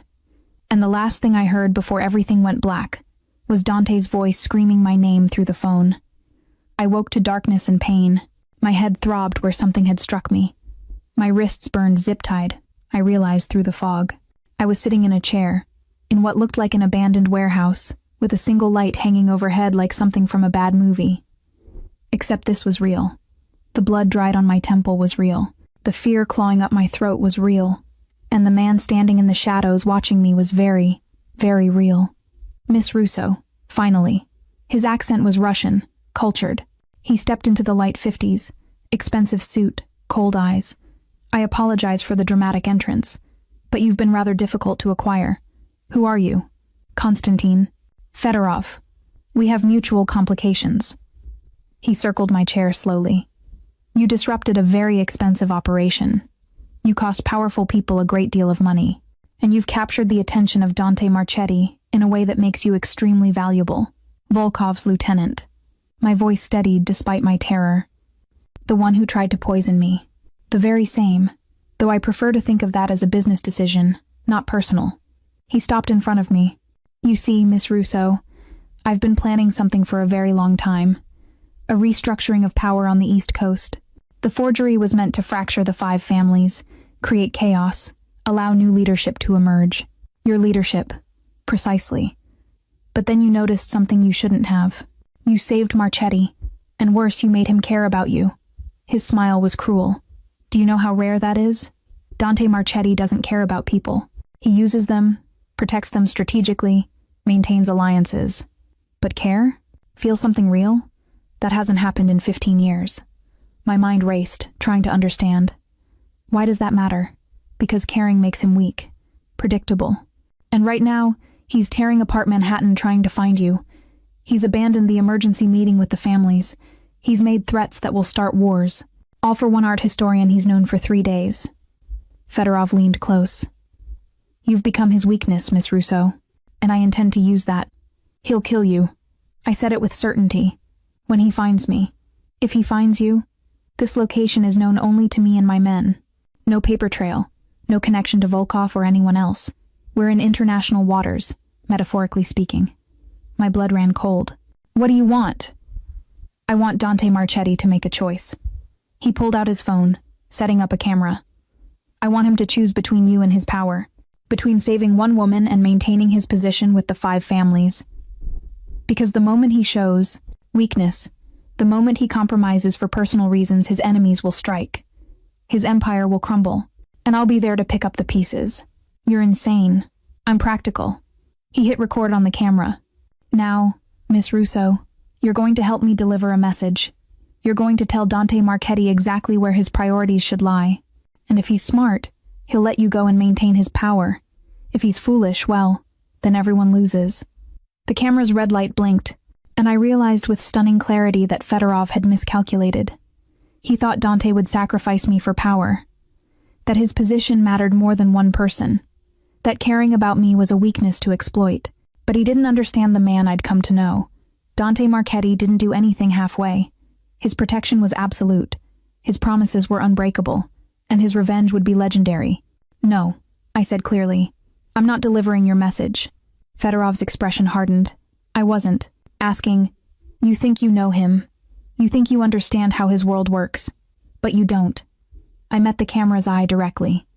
And the last thing I heard before everything went black was Dante's voice screaming my name through the phone. I woke to darkness and pain. My head throbbed where something had struck me. My wrists burned zip-tied, I realized through the fog. I was sitting in a chair, in what looked like an abandoned warehouse, with a single light hanging overhead like something from a bad movie. Except this was real. The blood dried on my temple was real. The fear clawing up my throat was real. And the man standing in the shadows watching me was very, very real. Miss Russo, finally. His accent was Russian, cultured. He stepped into the light 50s, expensive suit, cold eyes. I apologize for the dramatic entrance, but you've been rather difficult to acquire. Who are you? Konstantin. Fedorov. We have mutual complications. He circled my chair slowly. You disrupted a very expensive operation. You cost powerful people a great deal of money, and you've captured the attention of Dante Marchetti in a way that makes you extremely valuable. Volkov's lieutenant. My voice steadied despite my terror. The one who tried to poison me. The very same, though I prefer to think of that as a business decision, not personal. He stopped in front of me. You see, Miss Russo, I've been planning something for a very long time. A restructuring of power on the East Coast. The forgery was meant to fracture the 5 families, create chaos, allow new leadership to emerge. Your leadership. Precisely. But then you noticed something you shouldn't have. You saved Marchetti, and worse, you made him care about you. His smile was cruel. Do you know how rare that is? Dante Marchetti doesn't care about people. He uses them, protects them strategically, maintains alliances. But care? Feel something real? That hasn't happened in 15 years. My mind raced, trying to understand. Why does that matter? Because caring makes him weak, predictable. And right now, he's tearing apart Manhattan trying to find you. He's abandoned the emergency meeting with the families. He's made threats that will start wars. All for one art historian he's known for 3 days. Fedorov leaned close. You've become his weakness, Miss Russo, and I intend to use that. He'll kill you. I said it with certainty. When he finds me. If he finds you, this location is known only to me and my men. No paper trail, no connection to Volkov or anyone else. We're in international waters, metaphorically speaking. My blood ran cold. What do you want? I want Dante Marchetti to make a choice. He pulled out his phone, setting up a camera. I want him to choose between you and his power, between saving one woman and maintaining his position with the 5 families. Because the moment he shows weakness, the moment he compromises for personal reasons, his enemies will strike. His empire will crumble, and I'll be there to pick up the pieces. You're insane. I'm practical. He hit record on the camera. Now, Miss Russo, you're going to help me deliver a message. You're going to tell Dante Marchetti exactly where his priorities should lie. And if he's smart, he'll let you go and maintain his power. If he's foolish, well, then everyone loses. The camera's red light blinked, and I realized with stunning clarity that Fedorov had miscalculated. He thought Dante would sacrifice me for power. That his position mattered more than one person. That caring about me was a weakness to exploit. But he didn't understand the man I'd come to know. Dante Marchetti didn't do anything halfway. His protection was absolute. His promises were unbreakable. And his revenge would be legendary. No, I said clearly. I'm not delivering your message. Fedorov's expression hardened. I wasn't. Asking, you think you know him. You think you understand how his world works. But you don't. I met the camera's eye directly.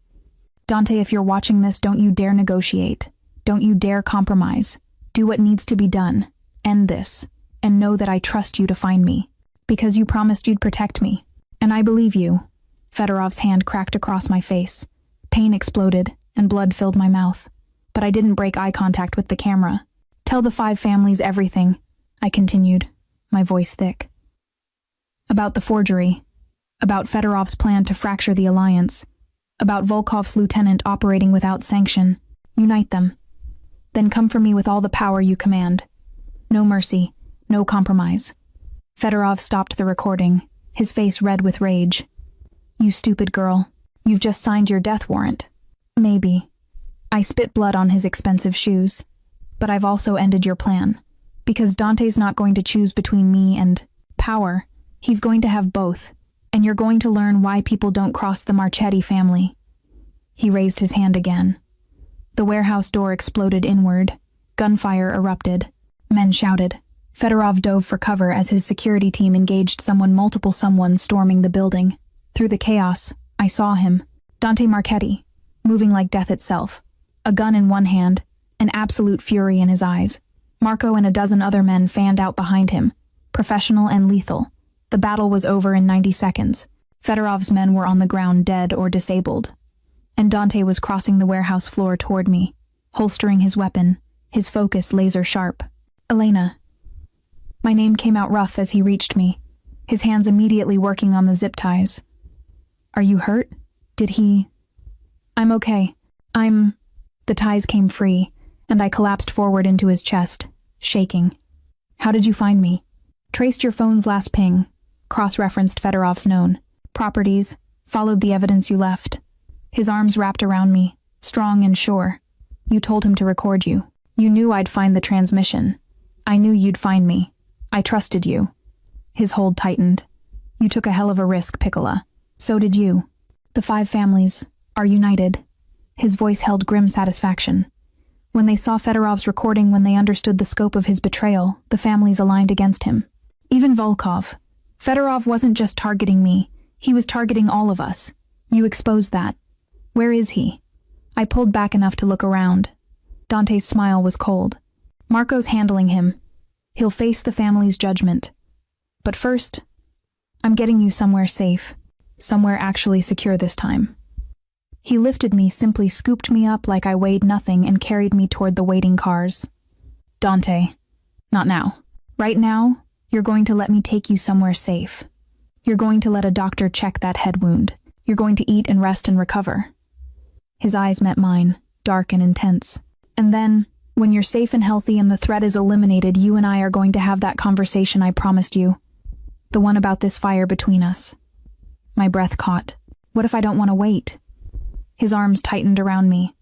Dante, if you're watching this, don't you dare negotiate. Don't you dare compromise. Do what needs to be done. End this. And know that I trust you to find me. Because you promised you'd protect me. And I believe you. Fedorov's hand cracked across my face. Pain exploded, and blood filled my mouth. But I didn't break eye contact with the camera. Tell the 5 families everything, I continued, my voice thick. About the forgery. About Fedorov's plan to fracture the alliance. About Volkov's lieutenant operating without sanction. Unite them. Then come for me with all the power you command. No mercy, no compromise. Fedorov stopped the recording, his face red with rage. You stupid girl, you've just signed your death warrant. Maybe. I spit blood on his expensive shoes. But I've also ended your plan. Because Dante's not going to choose between me and power. He's going to have both. And you're going to learn why people don't cross the Marchetti family. He raised his hand again. The warehouse door exploded inward. Gunfire erupted. Men shouted. Fedorov dove for cover as his security team engaged multiple someones storming the building. Through the chaos, I saw him. Dante Marchetti, moving like death itself. A gun in one hand, an absolute fury in his eyes. Marco and a dozen other men fanned out behind him, professional and lethal. The battle was over in 90 seconds. Fedorov's men were on the ground dead or disabled. And Dante was crossing the warehouse floor toward me, holstering his weapon, his focus laser sharp. Elena. My name came out rough as he reached me, his hands immediately working on the zip ties. Are you hurt? Did he... I'm okay. The ties came free, and I collapsed forward into his chest, shaking. How did you find me? Traced your phone's last ping, cross-referenced Fedorov's known. Properties, followed the evidence you left. His arms wrapped around me, strong and sure. You told him to record you. You knew I'd find the transmission. I knew you'd find me. I trusted you. His hold tightened. You took a hell of a risk, Piccola. So did you. The 5 families are united. His voice held grim satisfaction. When they saw Fedorov's recording, when they understood the scope of his betrayal, the families aligned against him. Even Volkov. Fedorov wasn't just targeting me. He was targeting all of us. You exposed that. Where is he? I pulled back enough to look around. Dante's smile was cold. Marco's handling him. He'll face the family's judgment. But first, I'm getting you somewhere safe. Somewhere actually secure this time. He lifted me, simply scooped me up like I weighed nothing and carried me toward the waiting cars. Dante, not now. Right now, you're going to let me take you somewhere safe. You're going to let a doctor check that head wound. You're going to eat and rest and recover. His eyes met mine, dark and intense. And then, when you're safe and healthy and the threat is eliminated, you and I are going to have that conversation I promised you. The one about this fire between us. My breath caught. What if I don't want to wait? His arms tightened around me.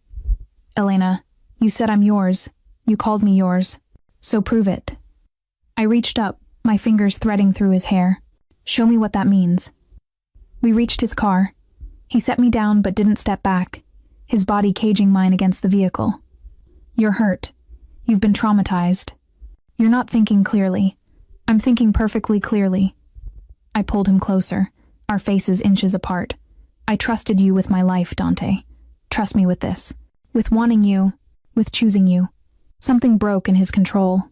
Elena, you said I'm yours. You called me yours. So prove it. I reached up, my fingers threading through his hair. Show me what that means. We reached his car. He set me down but didn't step back, his body caging mine against the vehicle. You're hurt. You've been traumatized. You're not thinking clearly. I'm thinking perfectly clearly. I pulled him closer, our faces inches apart. I trusted you with my life, Dante. Trust me with this. With wanting you, with choosing you. Something broke in his control.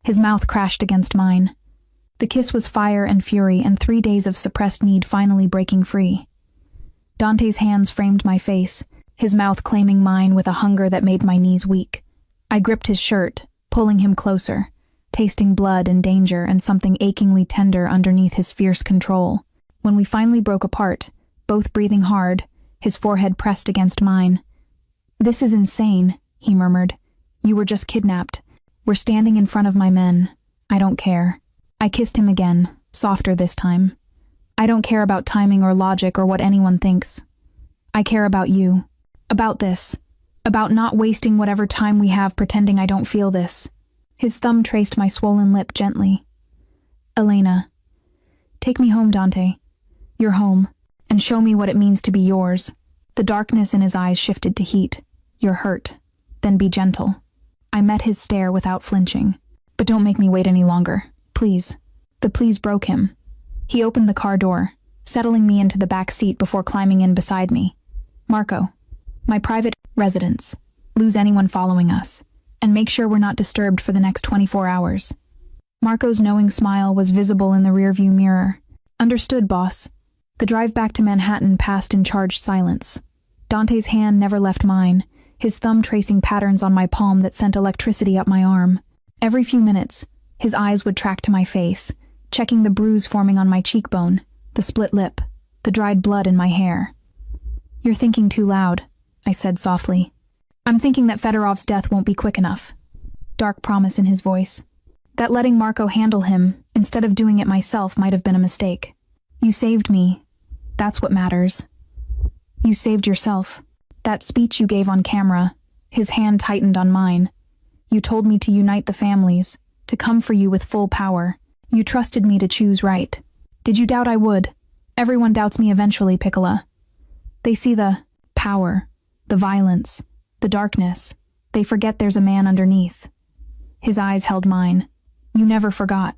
His mouth crashed against mine. The kiss was fire and fury, and 3 days of suppressed need finally breaking free. Dante's hands framed my face, his mouth claiming mine with a hunger that made my knees weak. I gripped his shirt, pulling him closer, tasting blood and danger and something achingly tender underneath his fierce control. When we finally broke apart, both breathing hard, his forehead pressed against mine. This is insane, he murmured. You were just kidnapped. We're standing in front of my men. I don't care. I kissed him again, softer this time. I don't care about timing or logic or what anyone thinks. I care about you. About this. About not wasting whatever time we have pretending I don't feel this. His thumb traced my swollen lip gently. Elena. Take me home, Dante. You're home. And show me what it means to be yours. The darkness in his eyes shifted to heat. You're hurt. Then be gentle. I met his stare without flinching. But don't make me wait any longer. Please. The please broke him. He opened the car door, settling me into the back seat before climbing in beside me. Marco. My private residence. Lose anyone following us. And make sure we're not disturbed for the next 24 hours. Marco's knowing smile was visible in the rearview mirror. Understood, boss. The drive back to Manhattan passed in charged silence. Dante's hand never left mine, his thumb tracing patterns on my palm that sent electricity up my arm. Every few minutes, his eyes would track to my face, checking the bruise forming on my cheekbone, the split lip, the dried blood in my hair. You're thinking too loud, I said softly. I'm thinking that Fedorov's death won't be quick enough. Dark promise in his voice. That letting Marco handle him, instead of doing it myself, might have been a mistake. You saved me. That's what matters. You saved yourself. That speech you gave on camera, his hand tightened on mine. You told me to unite the families, to come for you with full power. You trusted me to choose right. Did you doubt I would? Everyone doubts me eventually, Piccola. They see the power, the violence, the darkness. They forget there's a man underneath. His eyes held mine. You never forgot.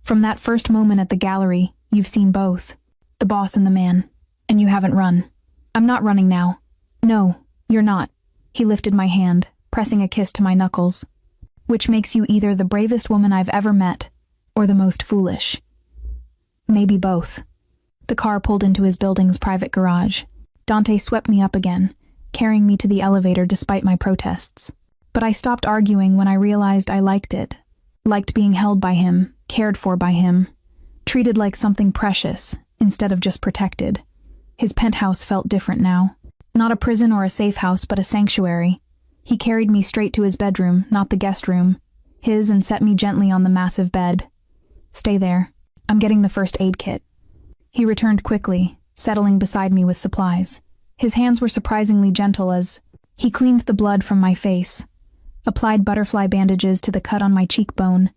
From that first moment at the gallery, you've seen both. The boss and the man. And you haven't run. I'm not running now. No, you're not. He lifted my hand, pressing a kiss to my knuckles. Which makes you either the bravest woman I've ever met, or the most foolish. Maybe both. The car pulled into his building's private garage. Dante swept me up again, carrying me to the elevator despite my protests. But I stopped arguing when I realized I liked it. Liked being held by him, cared for by him, treated like something precious, instead of just protected. His penthouse felt different now. Not a prison or a safe house, but a sanctuary. He carried me straight to his bedroom, not the guest room. His, and set me gently on the massive bed. Stay there. I'm getting the first aid kit. He returned quickly, settling beside me with supplies. His hands were surprisingly gentle as he cleaned the blood from my face, applied butterfly bandages to the cut on my cheekbone,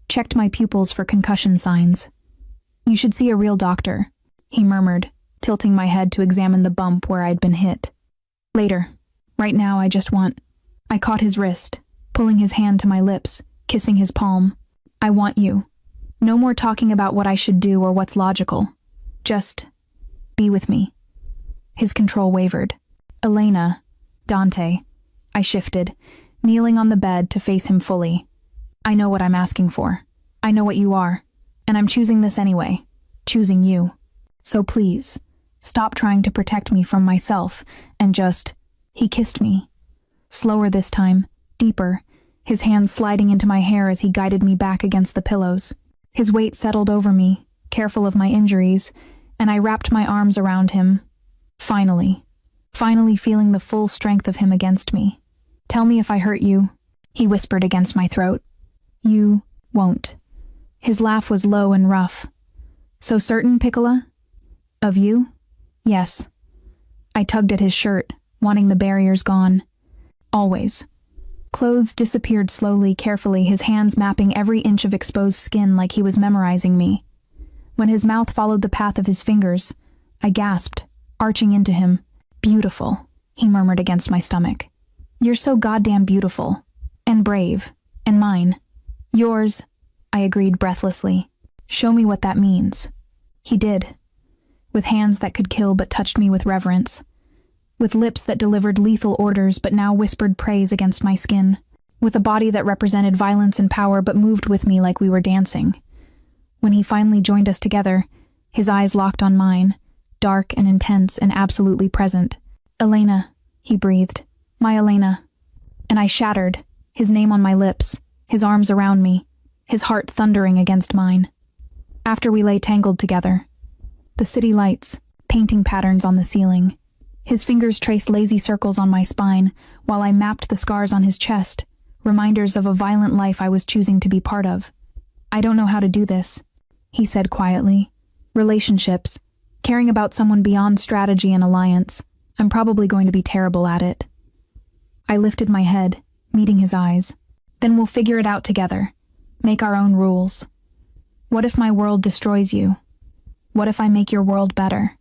checked my pupils for concussion signs. You should see a real doctor, he murmured, tilting my head to examine the bump where I'd been hit. Later. Right now I just want... I caught his wrist, pulling his hand to my lips, kissing his palm. I want you. No more talking about what I should do or what's logical. Just be with me. His control wavered. Elena. Dante. I shifted, kneeling on the bed to face him fully. I know what I'm asking for. I know what you are. And I'm choosing this anyway. Choosing you. So please, Stop trying to protect me from myself, and just... He kissed me. Slower this time, deeper, his hands sliding into my hair as he guided me back against the pillows. His weight settled over me, careful of my injuries, and I wrapped my arms around him. Finally feeling the full strength of him against me. Tell me if I hurt you, he whispered against my throat. You won't. His laugh was low and rough. So certain, Piccola? Of you? Yes. I tugged at his shirt, wanting the barriers gone. Always. Clothes disappeared slowly, carefully, his hands mapping every inch of exposed skin like he was memorizing me. When his mouth followed the path of his fingers, I gasped, arching into him. Beautiful, he murmured against my stomach. You're so goddamn beautiful. And brave. And mine. Yours, I agreed breathlessly. Show me what that means. He did. With hands that could kill but touched me with reverence. With lips that delivered lethal orders but now whispered praise against my skin. With a body that represented violence and power but moved with me like we were dancing. When he finally joined us together, his eyes locked on mine, dark and intense and absolutely present. Elena, he breathed. My Elena. And I shattered, his name on my lips, his arms around me, his heart thundering against mine. After we lay tangled together, the city lights, painting patterns on the ceiling. His fingers traced lazy circles on my spine while I mapped the scars on his chest, reminders of a violent life I was choosing to be part of. I don't know how to do this, he said quietly. Relationships, caring about someone beyond strategy and alliance. I'm probably going to be terrible at it. I lifted my head, meeting his eyes. Then we'll figure it out together. Make our own rules. What if my world destroys you? What if I make your world better?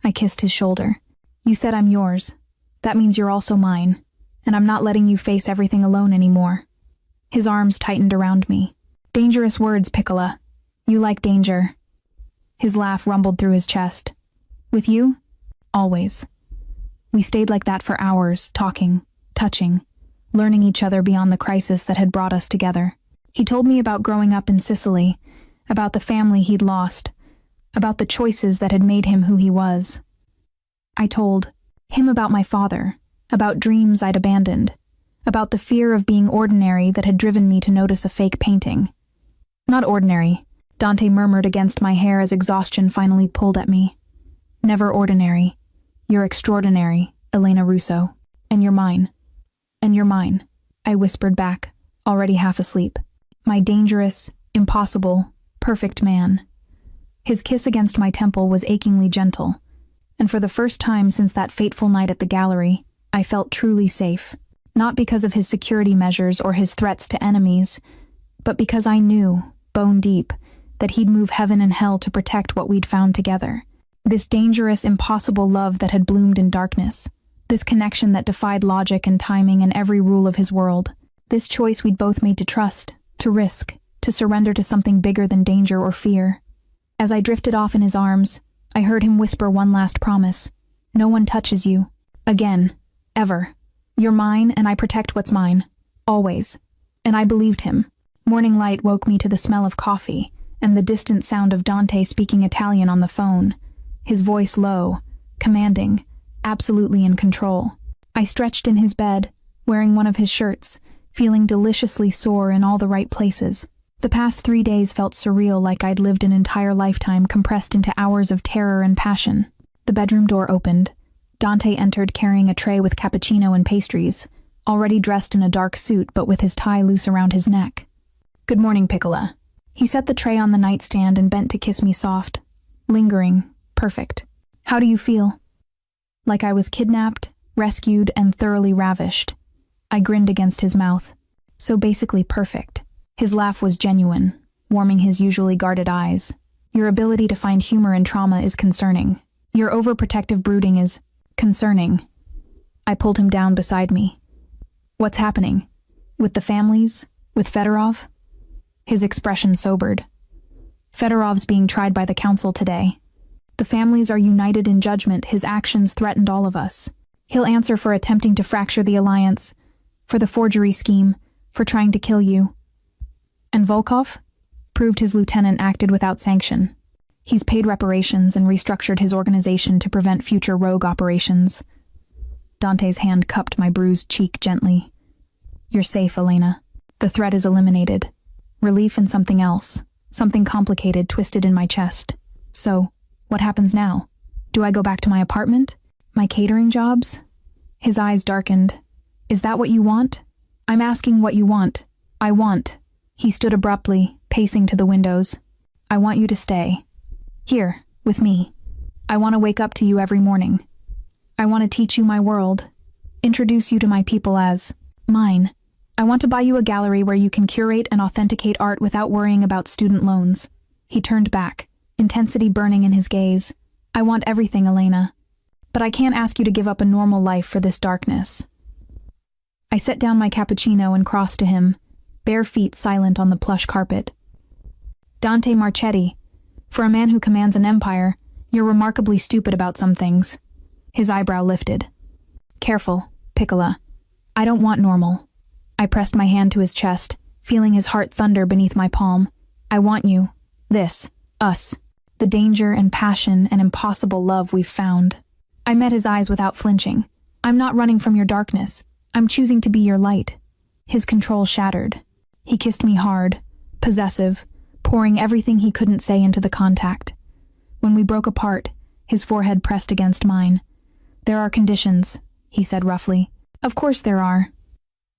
I kissed his shoulder. You said I'm yours. That means you're also mine, and I'm not letting you face everything alone anymore. His arms tightened around me. Dangerous words, Piccola. You like danger. His laugh rumbled through his chest. With you? Always. We stayed like that for hours, talking, touching, learning each other beyond the crisis that had brought us together. He told me about growing up in Sicily, about the family he'd lost, about the choices that had made him who he was. I told him about my father, about dreams I'd abandoned, about the fear of being ordinary that had driven me to notice a fake painting. Not ordinary, Dante murmured against my hair as exhaustion finally pulled at me. Never ordinary. You're extraordinary, Elena Russo. And you're mine. And you're mine, I whispered back, already half asleep. My dangerous, impossible, perfect man. His kiss against my temple was achingly gentle, and for the first time since that fateful night at the gallery, I felt truly safe. Not because of his security measures or his threats to enemies, but because I knew, bone deep, that he'd move heaven and hell to protect what we'd found together. This dangerous, impossible love that had bloomed in darkness. This connection that defied logic and timing and every rule of his world. This choice we'd both made to trust, to risk, to surrender to something bigger than danger or fear. As I drifted off in his arms, I heard him whisper one last promise. No one touches you. Again. Ever. You're mine, and I protect what's mine. Always. And I believed him. Morning light woke me to the smell of coffee, and the distant sound of Dante speaking Italian on the phone. His voice low, commanding, absolutely in control. I stretched in his bed, wearing one of his shirts, feeling deliciously sore in all the right places. The past 3 days felt surreal, like I'd lived an entire lifetime compressed into hours of terror and passion. The bedroom door opened. Dante entered carrying a tray with cappuccino and pastries, already dressed in a dark suit but with his tie loose around his neck. Good morning, Piccola. He set the tray on the nightstand and bent to kiss me soft. Lingering. Perfect. How do you feel? Like I was kidnapped, rescued, and thoroughly ravished. I grinned against his mouth. So basically perfect. His laugh was genuine, warming his usually guarded eyes. Your ability to find humor in trauma is concerning. Your overprotective brooding is concerning. I pulled him down beside me. What's happening? With the families? With Fedorov? His expression sobered. Fedorov's being tried by the council today. The families are united in judgment. His actions threatened all of us. He'll answer for attempting to fracture the alliance, for the forgery scheme, for trying to kill you. And Volkov? Proved his lieutenant acted without sanction. He's paid reparations and restructured his organization to prevent future rogue operations. Dante's hand cupped my bruised cheek gently. You're safe, Elena. The threat is eliminated. Relief in something else. Something complicated twisted in my chest. So, what happens now? Do I go back to my apartment? My catering jobs? His eyes darkened. Is that what you want? I'm asking what you want. I want. He stood abruptly, pacing to the windows. I want you to stay. Here, with me. I want to wake up to you every morning. I want to teach you my world. Introduce you to my people as mine. I want to buy you a gallery where you can curate and authenticate art without worrying about student loans. He turned back, intensity burning in his gaze. I want everything, Elena. But I can't ask you to give up a normal life for this darkness. I set down my cappuccino and crossed to him, bare feet silent on the plush carpet. Dante Marchetti, for a man who commands an empire, you're remarkably stupid about some things. His eyebrow lifted. Careful, Piccola. I don't want normal. I pressed my hand to his chest, feeling his heart thunder beneath my palm. I want you. This. Us. The danger and passion and impossible love we've found. I met his eyes without flinching. I'm not running from your darkness. I'm choosing to be your light. His control shattered. He kissed me hard, possessive, pouring everything he couldn't say into the contact. When we broke apart, his forehead pressed against mine. There are conditions, he said roughly. Of course there are.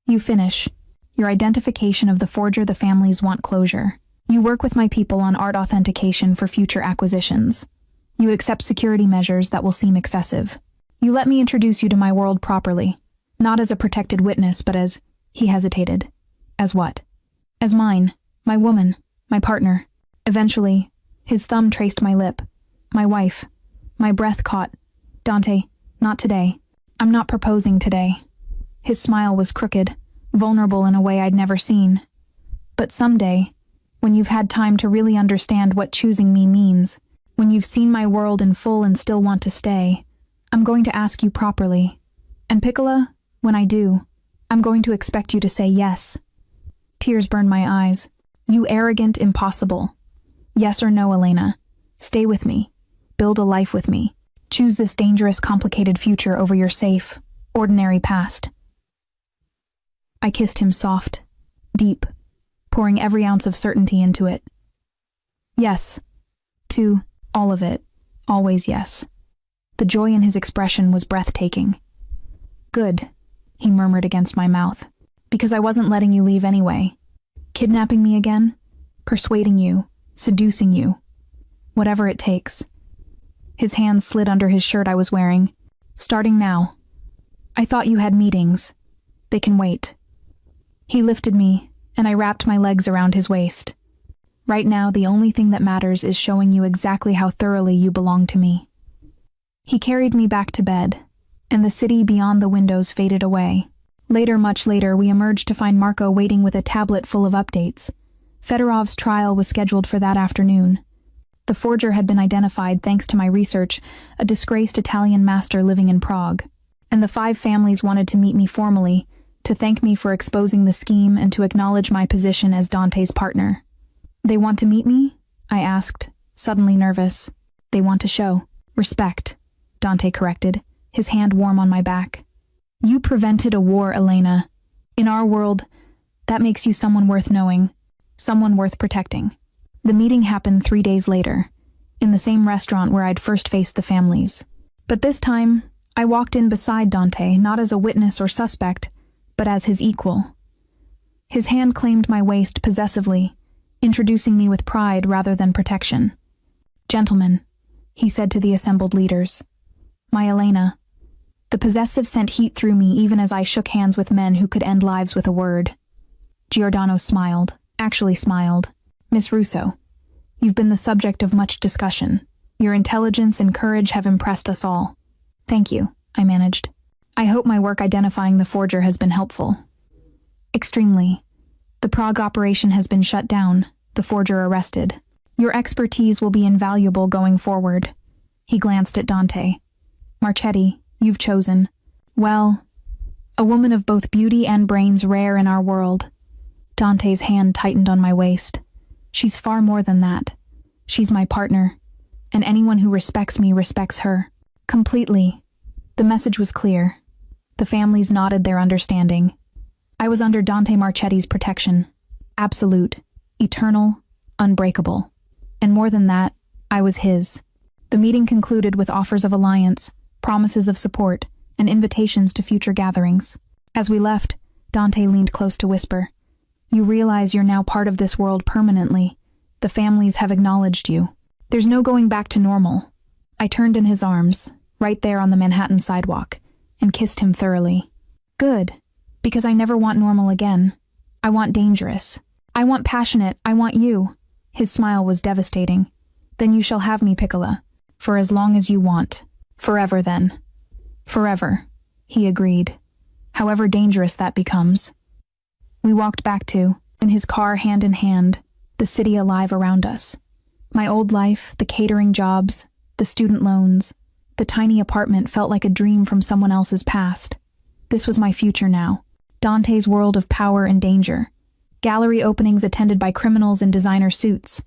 You finish. Your identification of the forger the families want closure. You work with my people on art authentication for future acquisitions. You accept security measures that will seem excessive. You let me introduce you to my world properly. Not as a protected witness, but as... He hesitated. As what? As mine. My woman. My partner. Eventually, his thumb traced my lip. My wife. My breath caught. Dante, not today. I'm not proposing today. His smile was crooked, vulnerable in a way I'd never seen. But someday, when you've had time to really understand what choosing me means, when you've seen my world in full and still want to stay, I'm going to ask you properly. And Piccola, when I do, I'm going to expect you to say yes. Tears burned my eyes. You arrogant impossible. Yes or no, Elena. Stay with me. Build a life with me. Choose this dangerous, complicated future over your safe, ordinary past. I kissed him soft, deep, pouring every ounce of certainty into it. Yes. To all of it. Always yes. The joy in his expression was breathtaking. Good, he murmured against my mouth, because I wasn't letting you leave anyway. Kidnapping me again? Persuading you, seducing you. Whatever it takes. His hand slid under his shirt I was wearing. Starting now. I thought you had meetings. They can wait. He lifted me, and I wrapped my legs around his waist. Right now, the only thing that matters is showing you exactly how thoroughly you belong to me. He carried me back to bed, and the city beyond the windows faded away. Later, much later, we emerged to find Marco waiting with a tablet full of updates. Fedorov's trial was scheduled for that afternoon. The forger had been identified thanks to my research, a disgraced Italian master living in Prague. And the 5 families wanted to meet me formally, to thank me for exposing the scheme and to acknowledge my position as Dante's partner. They want to meet me? I asked, suddenly nervous. They want to show respect, Dante corrected, his hand warm on my back. You prevented a war, Elena. In our world, that makes you someone worth knowing, someone worth protecting. The meeting happened 3 days later, in the same restaurant where I'd first faced the families. But this time, I walked in beside Dante, not as a witness or suspect, but as his equal. His hand claimed my waist possessively, introducing me with pride rather than protection. Gentlemen, he said to the assembled leaders. My Elena. The possessive sent heat through me even as I shook hands with men who could end lives with a word. Giordano smiled, actually smiled. Miss Russo, you've been the subject of much discussion. Your intelligence and courage have impressed us all. Thank you, I managed. I hope my work identifying the forger has been helpful. Extremely. The Prague operation has been shut down, the forger arrested. Your expertise will be invaluable going forward. He glanced at Dante. Marchetti, you've chosen, well, a woman of both beauty and brains rare in our world. Dante's hand tightened on my waist. She's far more than that. She's my partner, and anyone who respects me respects her. Completely. The message was clear. The families nodded their understanding. I was under Dante Marchetti's protection. Absolute, eternal, unbreakable. And more than that, I was his. The meeting concluded with offers of alliance, promises of support, and invitations to future gatherings. As we left, Dante leaned close to whisper, "You realize you're now part of this world permanently. The families have acknowledged you. There's no going back to normal." I turned in his arms, right there on the Manhattan sidewalk, and kissed him thoroughly. Good, because I never want normal again. I want dangerous. I want passionate. I want you. His smile was devastating. "Then you shall have me, Piccola, for as long as you want. Forever, then." "Forever," he agreed, "however dangerous that becomes." We walked back to, in his car hand in hand, the city alive around us. My old life, the catering jobs, the student loans, the tiny apartment felt like a dream from someone else's past. This was my future now. Dante's world of power and danger. Gallery openings attended by criminals in designer suits.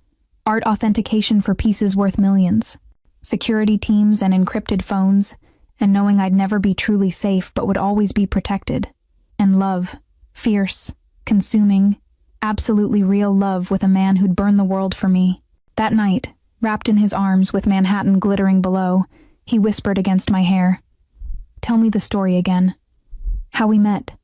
Art authentication for pieces worth millions. Security teams and encrypted phones, and knowing I'd never be truly safe but would always be protected. And love. Fierce, consuming, absolutely real love with a man who'd burn the world for me. That night, wrapped in his arms with Manhattan glittering below, he whispered against my hair, "Tell me the story again. How we met."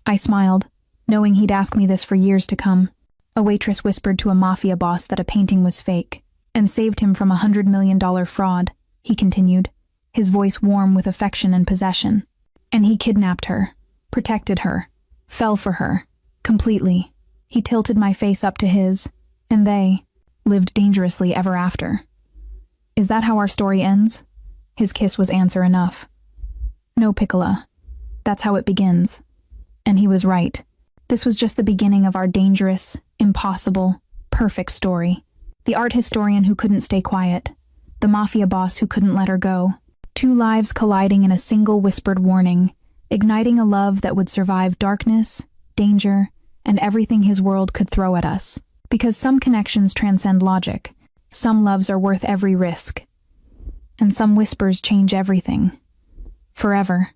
I smiled, knowing he'd ask me this for years to come. A waitress whispered to a mafia boss that a painting was fake, and saved him from $100 million fraud, he continued, his voice warm with affection and possession. And he kidnapped her, protected her, fell for her, completely. He tilted my face up to his, and they lived dangerously ever after. Is that how our story ends? His kiss was answer enough. No, Piccola. That's how it begins. And he was right. This was just the beginning of our dangerous, impossible, perfect story. The art historian who couldn't stay quiet. The mafia boss who couldn't let her go. Two lives colliding in a single whispered warning, igniting a love that would survive darkness, danger, and everything his world could throw at us. Because some connections transcend logic, some loves are worth every risk, and some whispers change everything. Forever.